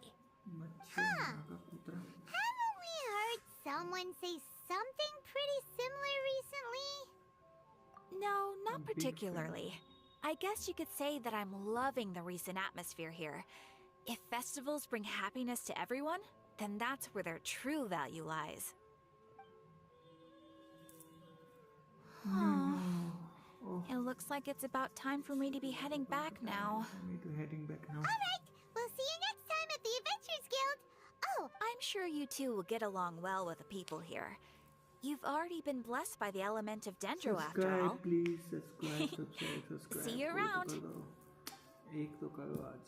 [SPEAKER 1] Huh. Haven't we heard someone say something pretty similar recently?
[SPEAKER 11] No, not particularly. I guess you could say that I'm loving the recent atmosphere here. If festivals bring happiness to everyone, then that's where their true value lies. It looks like it's about time for me to be heading back now.
[SPEAKER 1] Alright, we'll see you next time at the Adventurers Guild. Oh,
[SPEAKER 11] I'm sure you two will get along well with the people here. You've already been blessed by the element of Dendro after all.
[SPEAKER 3] Please subscribe.
[SPEAKER 11] See you around.
[SPEAKER 3] एक तो करो आज.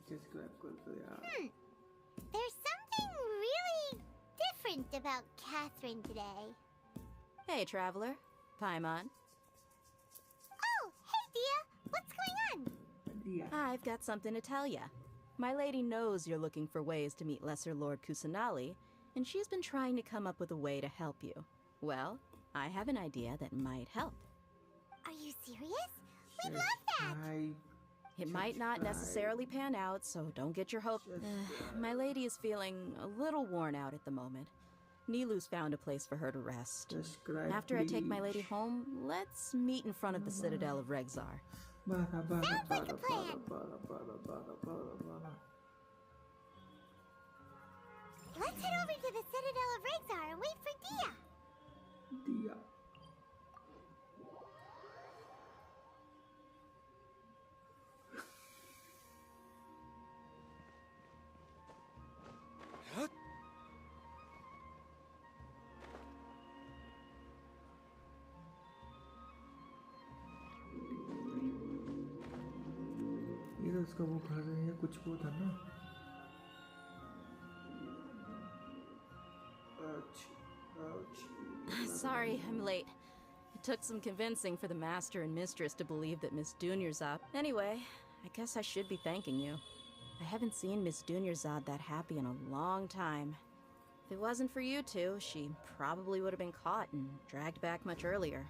[SPEAKER 3] Subscribe कर दो यार.
[SPEAKER 1] There's something really different about Catherine today.
[SPEAKER 14] Hey, Traveler. Paimon.
[SPEAKER 1] Oh, hey, Dia. What's going on?
[SPEAKER 14] I've got something to tell ya. My lady knows you're looking for ways to meet Lesser Lord Kusanali, and she's been trying to come up with a way to help you. Well, I have an idea that might help.
[SPEAKER 1] Are you serious? We'd love that!
[SPEAKER 14] It might not necessarily pan out, so don't get your hopes. My lady is feeling a little worn out at the moment. Nilu's found a place for her to rest. After I take my lady home, let's meet in front of the Citadel of Rexar.
[SPEAKER 1] Sounds like a plan! Let's head over to the Citadel of Rexar and wait for Dia!
[SPEAKER 3] ये तो उसका वो घर है या कुछ वो था ना.
[SPEAKER 14] Sorry, I'm late. It took some convincing for the Master and Mistress to believe that Miss Dunyarzad. Anyway, I guess I should be thanking you. I haven't seen Miss Dunyarzad that happy in a long time. If it wasn't for you two, she probably would have been caught and dragged back much earlier.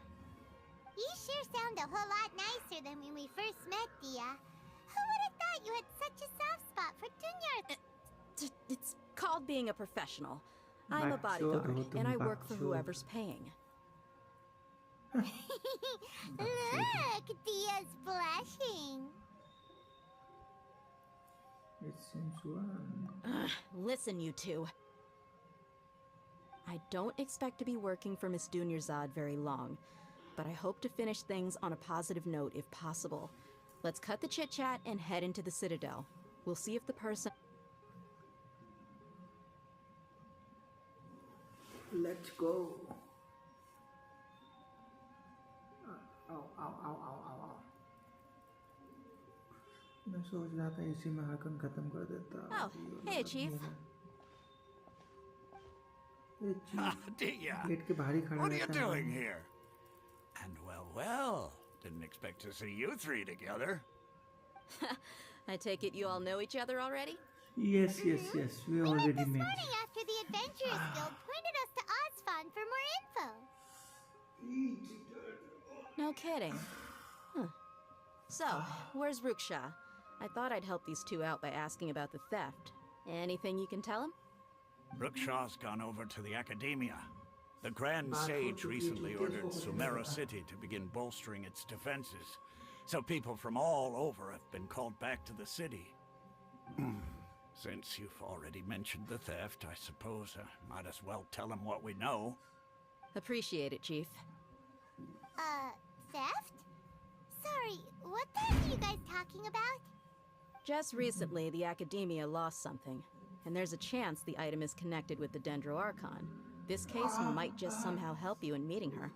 [SPEAKER 1] You sure sound a whole lot nicer than when we first met, Dia. Who would have thought you had such a soft spot for Tunyar?
[SPEAKER 14] It's called being a professional. I'm a bodyguard, and I work for whoever's paying.
[SPEAKER 1] Look, Dia's blushing.
[SPEAKER 3] It's sensual.
[SPEAKER 14] Listen, you two. I don't expect to be working for Miss Dunyarzad very long, but I hope to finish things on a positive note if possible. Let's cut the chit-chat and head into the Citadel. We'll see if the person...
[SPEAKER 3] Let's go. आओ मैं सोच रहा था इसी में हाकन खत्म कर देता.
[SPEAKER 14] Oh, hey, Chief.
[SPEAKER 5] Dia,
[SPEAKER 3] gate के बाहर ही खड़ा
[SPEAKER 5] what are you
[SPEAKER 3] रहता
[SPEAKER 5] doing
[SPEAKER 3] है.
[SPEAKER 5] here? And well, didn't expect to see you three together.
[SPEAKER 14] I take it you all know each other already?
[SPEAKER 3] Yes, we already met.
[SPEAKER 1] This morning after the Adventurers Guild pointed us to Ozfon for more info.
[SPEAKER 14] No kidding. Huh. So, where's Ruksha? I thought I'd help these two out by asking about the theft. Anything you can tell him?
[SPEAKER 5] Brooksha's gone over to the Academia. The Grand Sage recently ordered Sumeru City to begin bolstering its defenses, so people from all over have been called back to the city. Since you've already mentioned the theft, I suppose I might as well tell them what we know.
[SPEAKER 14] Appreciate it, Chief.
[SPEAKER 1] Theft? Sorry, what theft are you guys talking about?
[SPEAKER 14] Just recently, the Academia lost something, and there's a chance the item is connected with the Dendro Archon. This case might just somehow help you in meeting her.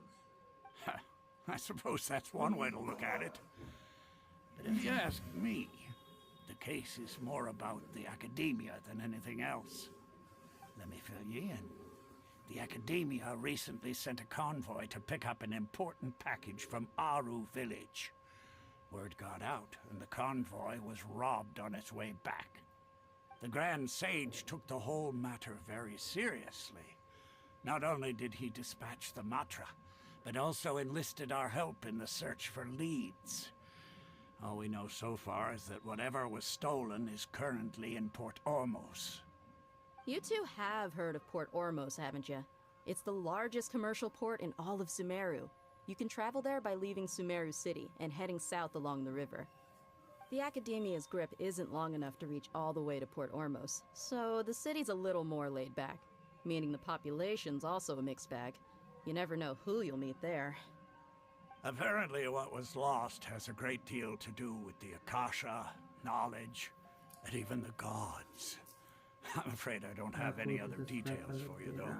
[SPEAKER 5] I suppose that's one way to look at it. But if you ask me, the case is more about the Academia than anything else. Let me fill you in. The Academia recently sent a convoy to pick up an important package from Aru village. Word got out, and the convoy was robbed on its way back. The Grand Sage took the whole matter very seriously. Not only did he dispatch the Matra, but also enlisted our help in the search for leads. All we know so far is that whatever was stolen is currently in Port Ormos.
[SPEAKER 14] You two have heard of Port Ormos, haven't you? It's the largest commercial port in all of Sumeru. You can travel there by leaving Sumeru City and heading south along the river. The Academia's grip isn't long enough to reach all the way to Port Ormos, so the city's a little more laid back, meaning the population's also a mixed bag. You never know who you'll meet there.
[SPEAKER 5] Apparently what was lost has a great deal to do with the Akasha, knowledge, and even the gods. I'm afraid I don't have any other details for you, though.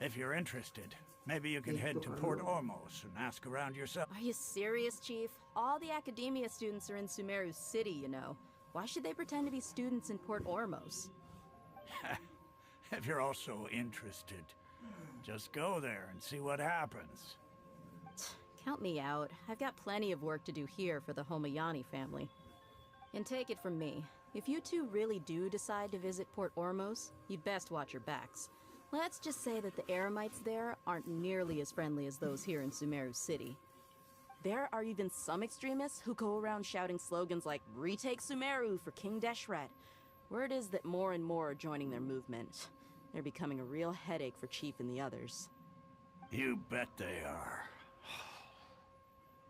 [SPEAKER 5] If you're interested, maybe you can head to Port Ormos and ask around yourself.
[SPEAKER 14] Are you serious, Chief? All the Academia students are in Sumeru City, you know. Why should they pretend to be students in Port Ormos?
[SPEAKER 5] If you're also interested, just go there and see what happens.
[SPEAKER 14] Count me out. I've got plenty of work to do here for the Homayani family. And take it from me, if you two really do decide to visit Port Ormos, you'd best watch your backs. Let's just say that the Eremites there aren't nearly as friendly as those here in Sumeru City. There are even some extremists who go around shouting slogans like, "Retake Sumeru for King Deshret." Word is that more and more are joining their movement. They're becoming a real headache for Chief and the others.
[SPEAKER 5] You bet they are.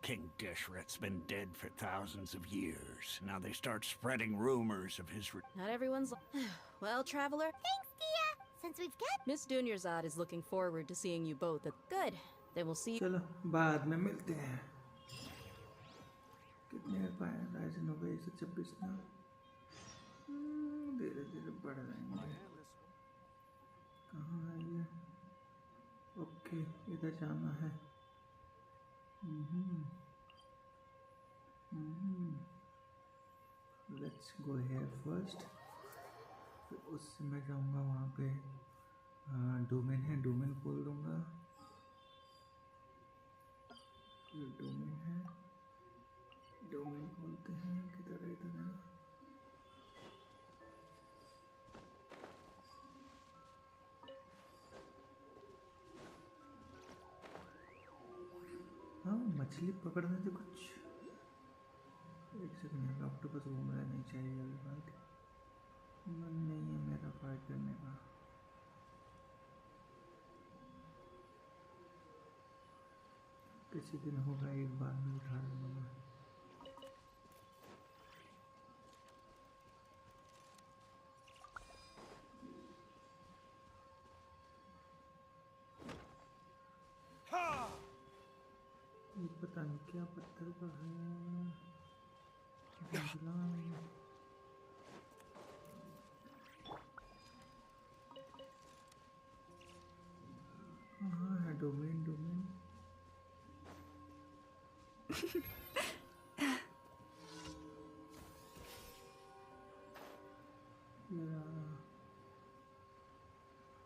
[SPEAKER 5] King Deshret's been dead for thousands of years. Now they start spreading rumors of his...
[SPEAKER 14] Not everyone's... Well, Traveler...
[SPEAKER 1] Thanks, Dia! Since we've got...
[SPEAKER 14] Miss Dunyarzad is looking forward to seeing you both at... Good. Then we'll see you...
[SPEAKER 3] चलो बाद में मिलते हैं. कितने Ryzen हो गए? 126 ना. धीरे-धीरे बढ़ जाएंगे. कहाँ है ये? ओके, इधर जाना है. Let's go here first. फिर उससे मैं जाऊँगा वहाँ पे डोमेन है, डोमेन खोल दूँगा. ये डोमेन है, डोमेन खोलते हैं. किधर है? इधर है. हाँ, मछली पकड़ने से कुछ एक सेकंड यार ऑक्टोपस घूम रहा है नहीं चाहिए अभी फाइट मन नहीं है मेरा फाइट करने का किसी दिन होगा एक बार में उठा लूँगा ये पता नहीं क्या पत्थर का है हाँ है domain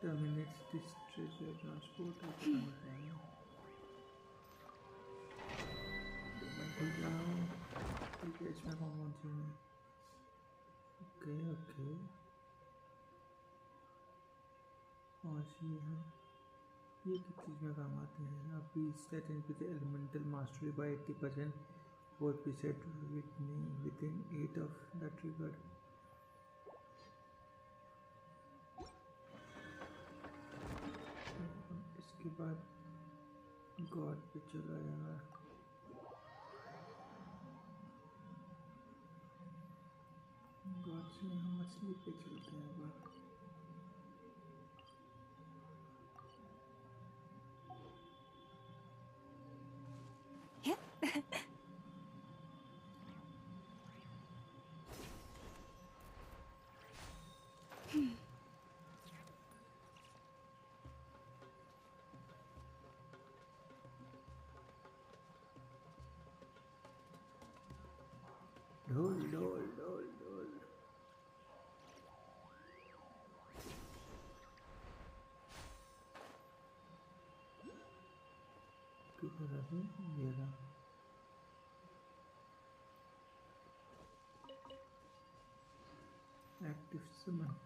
[SPEAKER 3] terminates this treasure transport domain खुल जाओ ठीक है इसमें कौन सी है ओके और है ये किस चीज़ में काम आते हैं अभी set in with elemental mastery by 80% और preset with in 8 of the trigger इसके बाद गॉड पे चला यार गॉड से हम मछली पे चलते हैं बात ढोल ढोल ढोल ढोल किधर है ये रहा एक्टिव समन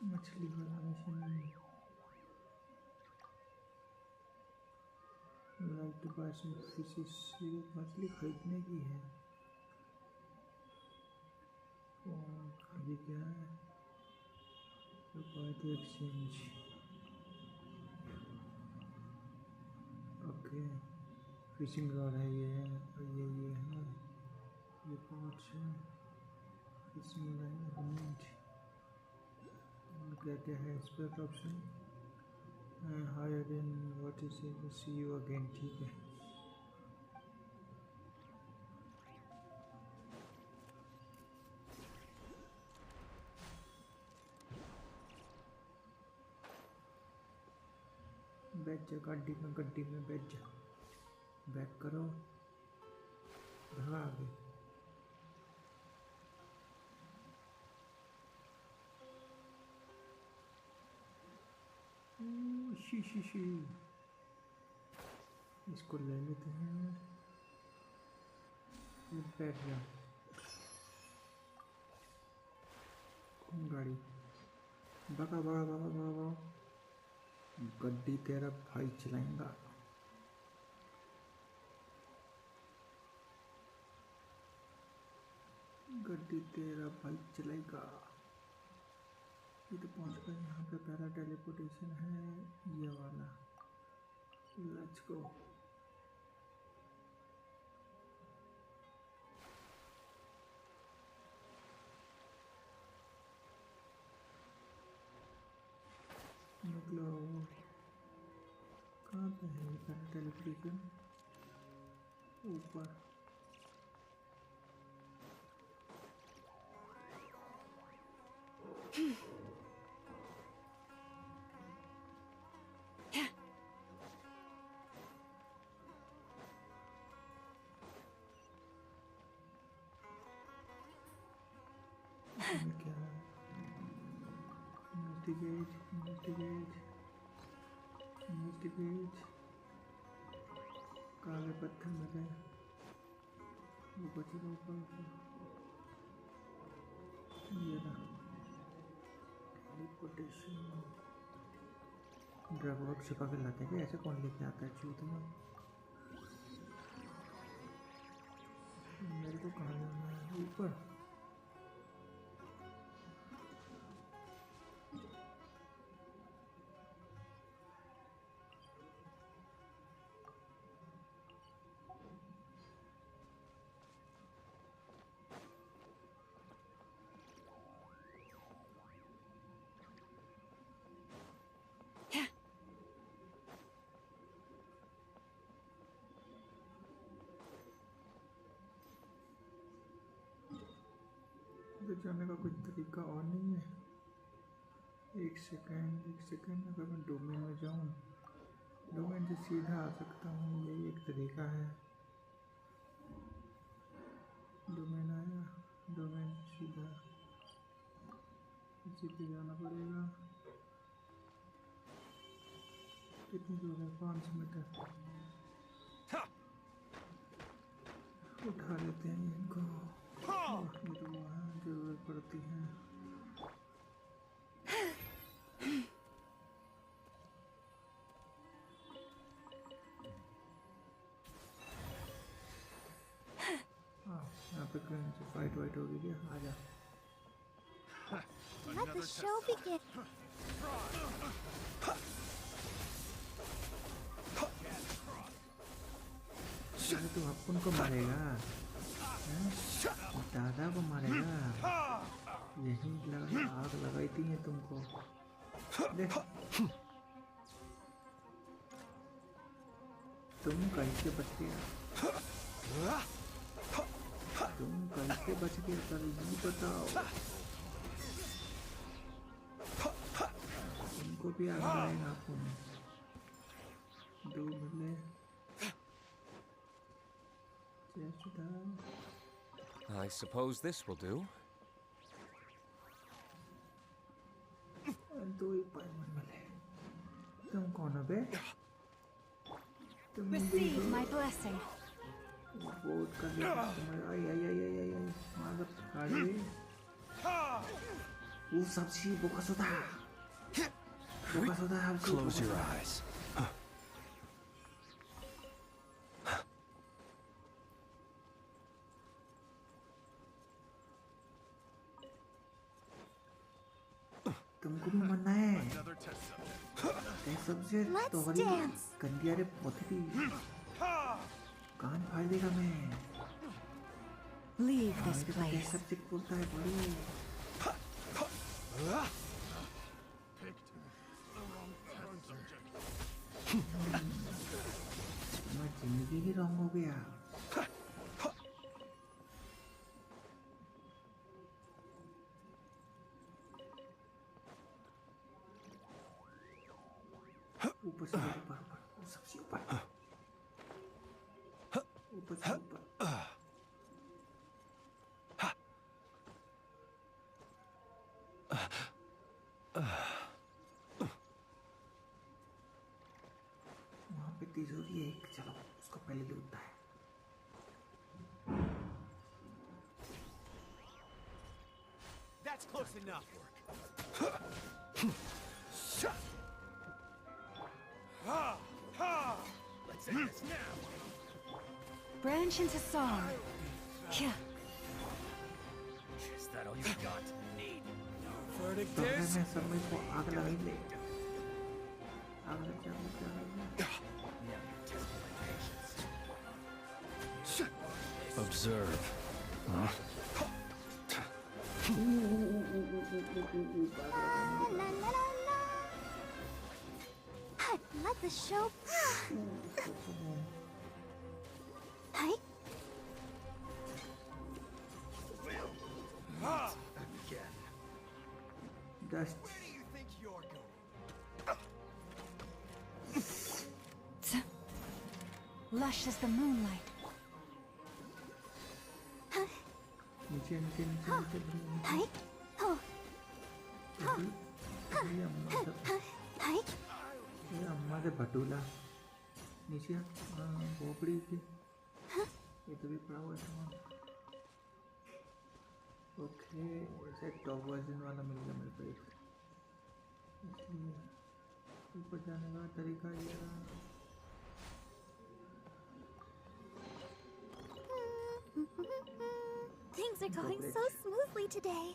[SPEAKER 3] मछली वाला mission like to buy some fishes मछली खरीदने की है और ये क्या है buy to exchange okay fishing rod है ये है और ये है ये पाँच है फिशिंग लाइन क्या है expert option hire in what is it see you again ठीक है बैठ जा गड्डी में बैठ जा बैक करो भागा आगे शी इसको ले लेते हैं बैठ जा गाड़ी भगा गड्डी तेरा भाई चलाएगा गड्डी तेरा भाई चलाएगा ये तो पहुंच गए यहाँ पे पहला टेलीपोर्टेशन है ये वाला लेट्स गो निकलो कहाँ पे है ये पहला टेलीपोर्टेशन ऊपर क्या investigate इन्वेस्टिगेट काले पत्थर मिले वो बचेगा ऊपर ये ना टेलीपोर्टेशन ड्रग वर्क छिपा के लाते हैं ऐसे कौन लेके आता है चूत में मेरे को कहाँ जाना है ऊपर इधर जाने का कोई तरीका और नहीं है एक सेकंड अगर मैं डोमेन में जाऊं डोमेन से सीधा आ सकता हूँ यही एक तरीका है डोमेन आया डोमेन सीधा इसी पे जाना पड़ेगा कितनी दूर है 500 मीटर उठा लेते हैं इनको जरूरत पड़ती है यहाँ पे कहीं से फाइट वाइट होगी क्या आजा
[SPEAKER 16] Let the show begin.
[SPEAKER 3] तो अपन को मारेगा दादा को मारेगा यही आग लगाई थी है तुमको देख तुम कैसे बच गया तुम कैसे बच गया सर ये बताओ तुमको भी आग लगाएगा अपन दो मिले
[SPEAKER 18] I suppose this will do.
[SPEAKER 3] दो ही पाए मन मिले तुम कौन हो बे
[SPEAKER 2] Receive my blessing.
[SPEAKER 3] वोट कर लिया आई मार गाड़ी वो सबसी बोकासोदा
[SPEAKER 4] Close your eyes.
[SPEAKER 3] तुमको भी मरना है सबसे तोहरी कंदिया रे पोथी कान फाड़ देगा मैं
[SPEAKER 2] Leave this place.
[SPEAKER 3] सब्जेक्ट बोलता है बड़ी मैं जिंदगी ही रंग हो गया ऊपर से ऊपर सबसे ऊपर ऊपर से ऊपर वहाँ पे तिजोरी है चलो उसको पहले लूटता है
[SPEAKER 4] That's close enough. Let's end this now.
[SPEAKER 2] Branch into song. Yeah.
[SPEAKER 15] Is that all you got? Need no
[SPEAKER 3] verdict is? मैं समय को आग लगाई ले आग लग जा
[SPEAKER 18] Observe. Huh?
[SPEAKER 16] Let the show. Hi.
[SPEAKER 3] Again. Dust.
[SPEAKER 4] Where do you think you're going?
[SPEAKER 2] Lush as the moonlight.
[SPEAKER 3] नीचे नीचे नीचे नीचे
[SPEAKER 16] Hi. Oh.
[SPEAKER 3] ये हम
[SPEAKER 16] Hi.
[SPEAKER 3] ये अम्मा के भटूला नीचे भोपड़ी की ये तो भी पड़ा हुआ सामान ओके ऐसे टॉप वर्जन वाला मिल गया मेरे को इसलिए ऊपर जाने का तरीका ये रहा
[SPEAKER 16] Things are going so smoothly today.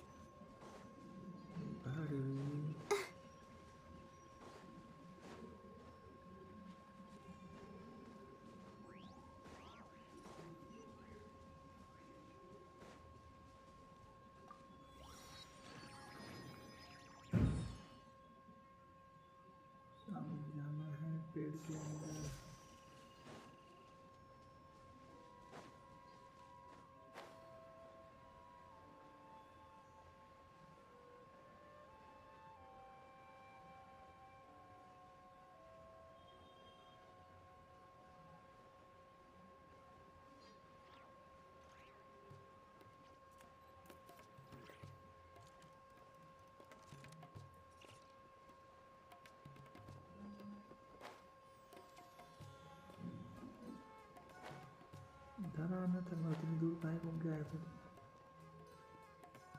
[SPEAKER 3] जाना है पेड़ के अंदर इधर आना था मैं इतनी दूर कहीं घूम के आया फिर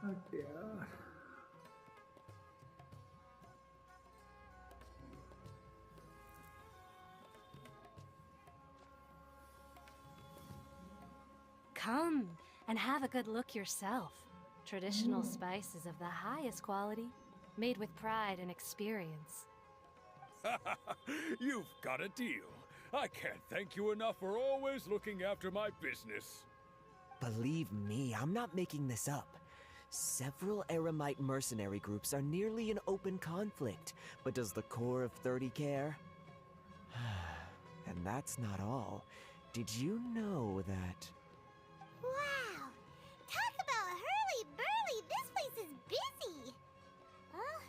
[SPEAKER 3] हट यार
[SPEAKER 19] Come and have a good look yourself. Traditional spices of the highest quality, made with pride and experience.
[SPEAKER 15] You've got a deal. I can't thank you enough for always looking after my business.
[SPEAKER 20] Believe me, I'm not making this up. Several Eremite mercenary groups are nearly in open conflict, but does the core of 30 care? And that's not all. Did you know that...
[SPEAKER 1] Wow! Talk about hurly-burly! This place is busy! Well,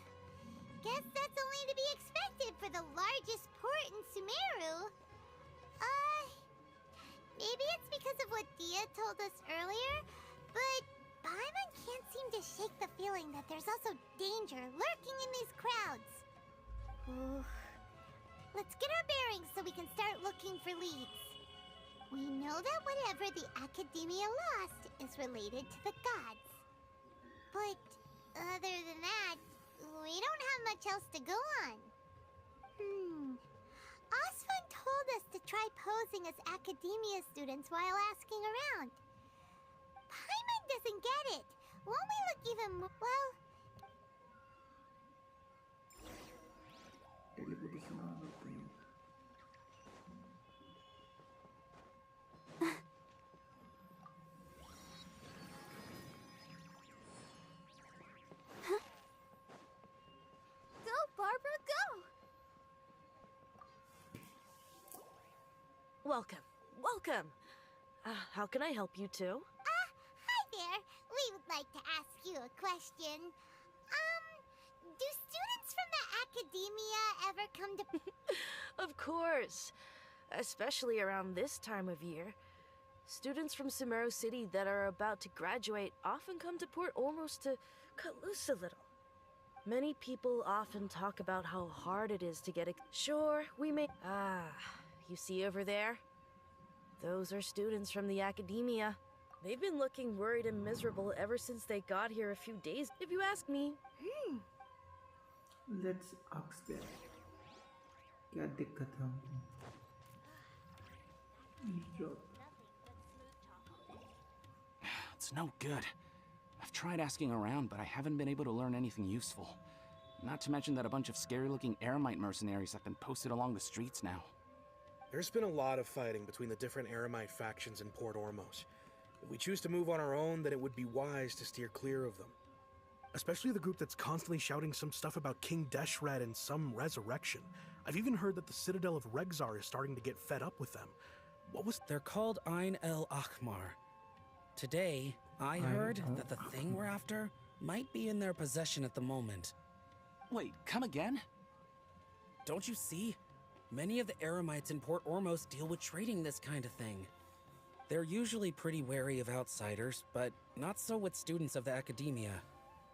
[SPEAKER 1] guess that's only to be expected for the largest port in Sumeru. Maybe it's because of what Dia told us earlier, but Paimon can't seem to shake the feeling that there's also danger lurking in these crowds. Ooh. Let's get our bearings so we can start looking for leads. We know that whatever the Academia lost is related to the gods. But other than that, we don't have much else to go on. Osfun told us to try posing as Academia students while asking around. Paimon doesn't get it. Won't we look even more... Well...
[SPEAKER 16] Go, Barbara, go!
[SPEAKER 21] Welcome. Welcome. How can I help you too?
[SPEAKER 1] Hi there. We would like to ask you a question. Do students from the Academia ever come to...
[SPEAKER 21] Of course. Especially around this time of year. Students from Sumeru City that are about to graduate often come to Port Ormos to cut loose a little. Many people often talk about how hard it is to get a... Sure, we may... You see over there? Those are students from the Academia. They've been looking worried and miserable ever since they got here a few days, if you ask me.
[SPEAKER 3] Let's ask them. क्या दिक्कत है उनको?
[SPEAKER 13] It's no good. I've tried asking around, but I haven't been able to learn anything useful. Not to mention that a bunch of scary-looking Eremite mercenaries have been posted along the streets now.
[SPEAKER 22] There's been a lot of fighting between the different Eremite factions in Port Ormos. If we choose to move on our own, then it would be wise to steer clear of them. Especially the group that's constantly shouting some stuff about King Deshret and some resurrection. I've even heard that the Citadel of Regzar is starting to get fed up with them. What was...
[SPEAKER 23] They're called Ain el Akhmar. Today, I heard that the thing we're after might be in their possession at the moment.
[SPEAKER 13] Wait, come again?
[SPEAKER 23] Don't you see? Many of the Eremites in Port Ormos deal with trading this kind of thing. They're usually pretty wary of outsiders, but not so with students of the Academia.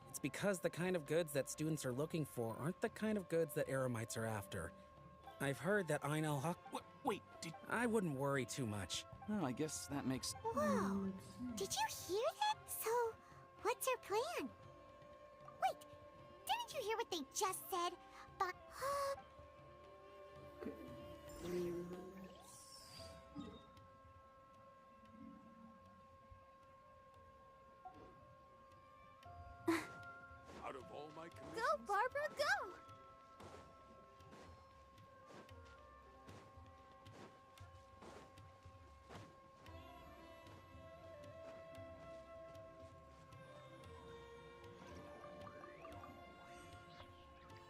[SPEAKER 23] It's because the kind of goods that students are looking for aren't the kind of goods that Eremites are after. I've heard that Einel Huck...
[SPEAKER 13] Wait,
[SPEAKER 23] I wouldn't worry too much.
[SPEAKER 13] Well, I guess that makes...
[SPEAKER 1] Whoa! Did you hear that? So, what's your plan? Wait, didn't you hear what they just said? But...
[SPEAKER 15] Out of all my
[SPEAKER 16] Go, Barbara, go!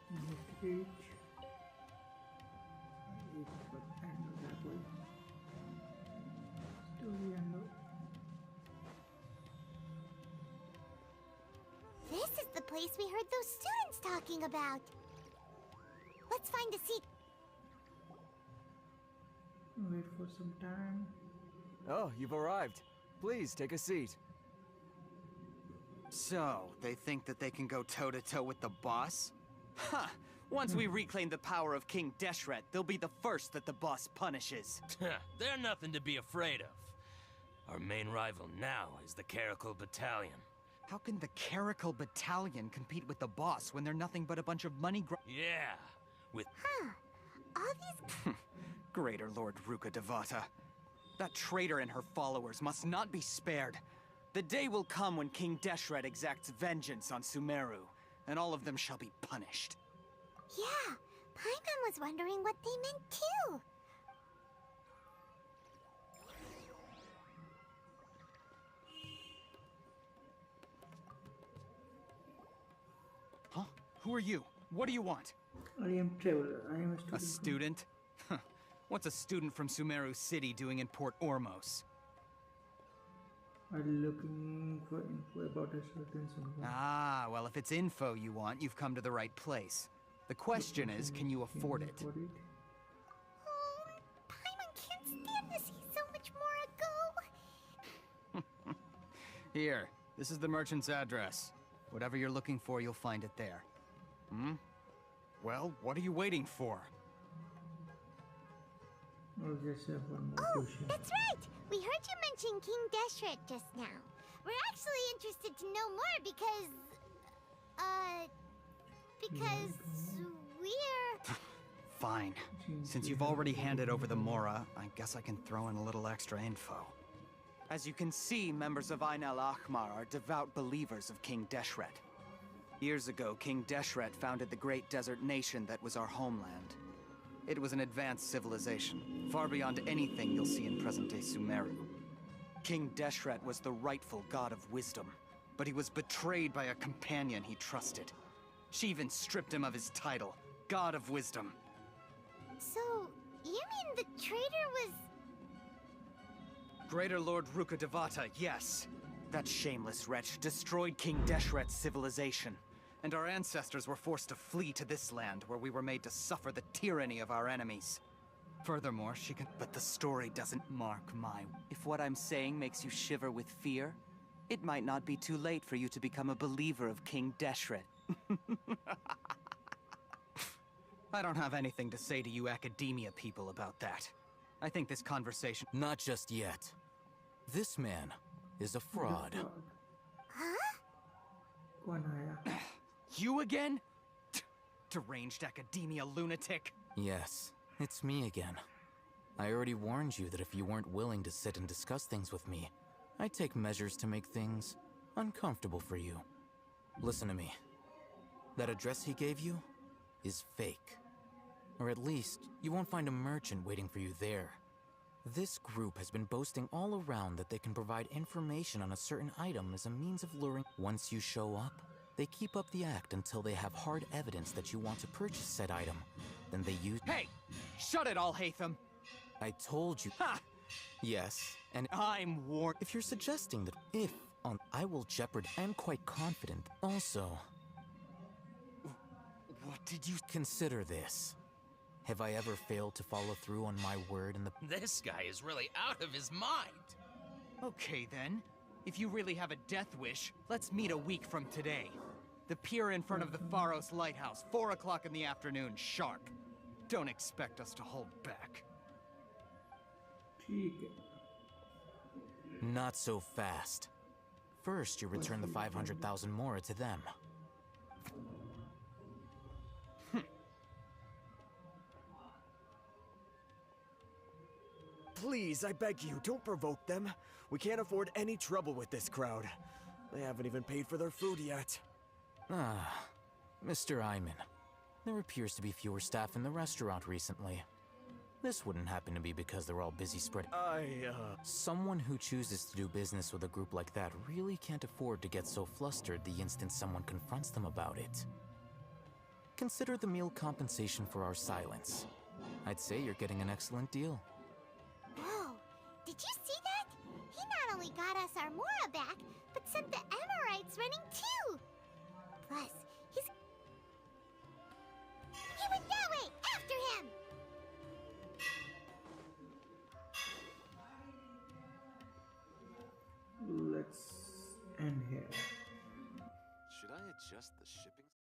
[SPEAKER 3] Investigate. Handle that way. Story handle.
[SPEAKER 1] This is the place we heard those students talking about. Let's find a seat.
[SPEAKER 3] Wait for some time.
[SPEAKER 20] Oh, you've arrived. Please take a seat.
[SPEAKER 6] So, they think that they can go toe-to-toe with the boss? Ha! Once we reclaim the power of King Deshret, they'll be the first that the boss punishes.
[SPEAKER 8] They're nothing to be afraid of. Our main rival now is the Caracal Battalion.
[SPEAKER 6] How can the Caracal Battalion compete with the boss when they're nothing but a bunch of money
[SPEAKER 8] Yeah, with...
[SPEAKER 1] Huh. All these...
[SPEAKER 6] Greater Lord Ruka Devata. That traitor and her followers must not be spared. The day will come when King Deshret exacts vengeance on Sumeru, and all of them shall be punished.
[SPEAKER 1] Yeah, Paimon was wondering what they meant too.
[SPEAKER 6] Huh? Who are you? What do you want?
[SPEAKER 3] I am traveler. I am a student.
[SPEAKER 6] A student? What's a student from Sumeru City doing in Port Ormos?
[SPEAKER 3] I'm looking for info about a certain someone.
[SPEAKER 6] Ah, well, if it's info you want, you've come to the right place. The question is, can you afford it?
[SPEAKER 1] Oh, Paimon can't stand to see so much more ago.
[SPEAKER 6] Here, this is the merchant's address. Whatever you're looking for, you'll find it there. Hmm? Well, what are you waiting for?
[SPEAKER 3] I'll just have one more question.
[SPEAKER 1] That's right! We heard you mention King Deshret just now. We're actually interested to know more because... we're...
[SPEAKER 6] Fine. Since you've already handed over the Mora, I guess I can throw in a little extra info. As you can see, members of Ain al-Ahmar are devout believers of King Deshret. Years ago, King Deshret founded the great desert nation that was our homeland. It was an advanced civilization, far beyond anything you'll see in present-day Sumeru. King Deshret was the rightful god of wisdom, but he was betrayed by a companion he trusted. She even stripped him of his title, God of Wisdom.
[SPEAKER 1] So, you mean the traitor was...
[SPEAKER 6] Greater Lord Ruka Devata, yes. That shameless wretch destroyed King Deshret's civilization, and our ancestors were forced to flee to this land where we were made to suffer the tyranny of our enemies. Furthermore, she can... But the story doesn't mark my... If what I'm saying makes you shiver with fear, it might not be too late for you to become a believer of King Deshret. I don't have anything to say to you academia people about that. I think this conversation...
[SPEAKER 18] Not just yet. This man is a fraud.
[SPEAKER 1] Huh?
[SPEAKER 6] You again? Deranged academia lunatic.
[SPEAKER 18] Yes, it's me again. I already warned you that if you weren't willing to sit and discuss things with me, I'd take measures to make things uncomfortable for you. Listen to me. That address he gave you is fake. Or at least, you won't find a merchant waiting for you there. This group has been boasting all around that they can provide information on a certain item as a means of luring. Once you show up, they keep up the act until they have hard evidence that you want to purchase said item. Then they use—
[SPEAKER 6] Hey! Shut it all, Hatham!
[SPEAKER 18] I told you—
[SPEAKER 6] Ha!
[SPEAKER 18] Yes, and
[SPEAKER 6] I'm warned—
[SPEAKER 18] If you're suggesting that if on— I will jeopardize— I am quite confident. Also—
[SPEAKER 6] What did you—
[SPEAKER 18] Consider this. Have I ever failed to follow through on my word in the—
[SPEAKER 8] This guy is really out of his mind.
[SPEAKER 6] Okay then. If you really have a death wish, let's meet a week from today. The pier in front of the Pharos Lighthouse, 4 o'clock in the afternoon, sharp. Don't expect us to hold back.
[SPEAKER 18] Not so fast. First, you return the 500,000 mora to them.
[SPEAKER 20] Please, I beg you, don't provoke them. We can't afford any trouble with this crowd. They haven't even paid for their food yet.
[SPEAKER 18] Ah, Mr. Iman. There appears to be fewer staff in the restaurant recently. This wouldn't happen to be because they're all busy spreading. Someone who chooses to do business with a group like that really can't afford to get so flustered the instant someone confronts them about it. Consider the meal compensation for our silence. I'd say you're getting an excellent deal.
[SPEAKER 1] Whoa! Did you see that? He not only got us our Mora back, but sent the Amorites running too! Plus, he went that way! After him!
[SPEAKER 3] Let's end here.
[SPEAKER 7] Should I adjust the shipping?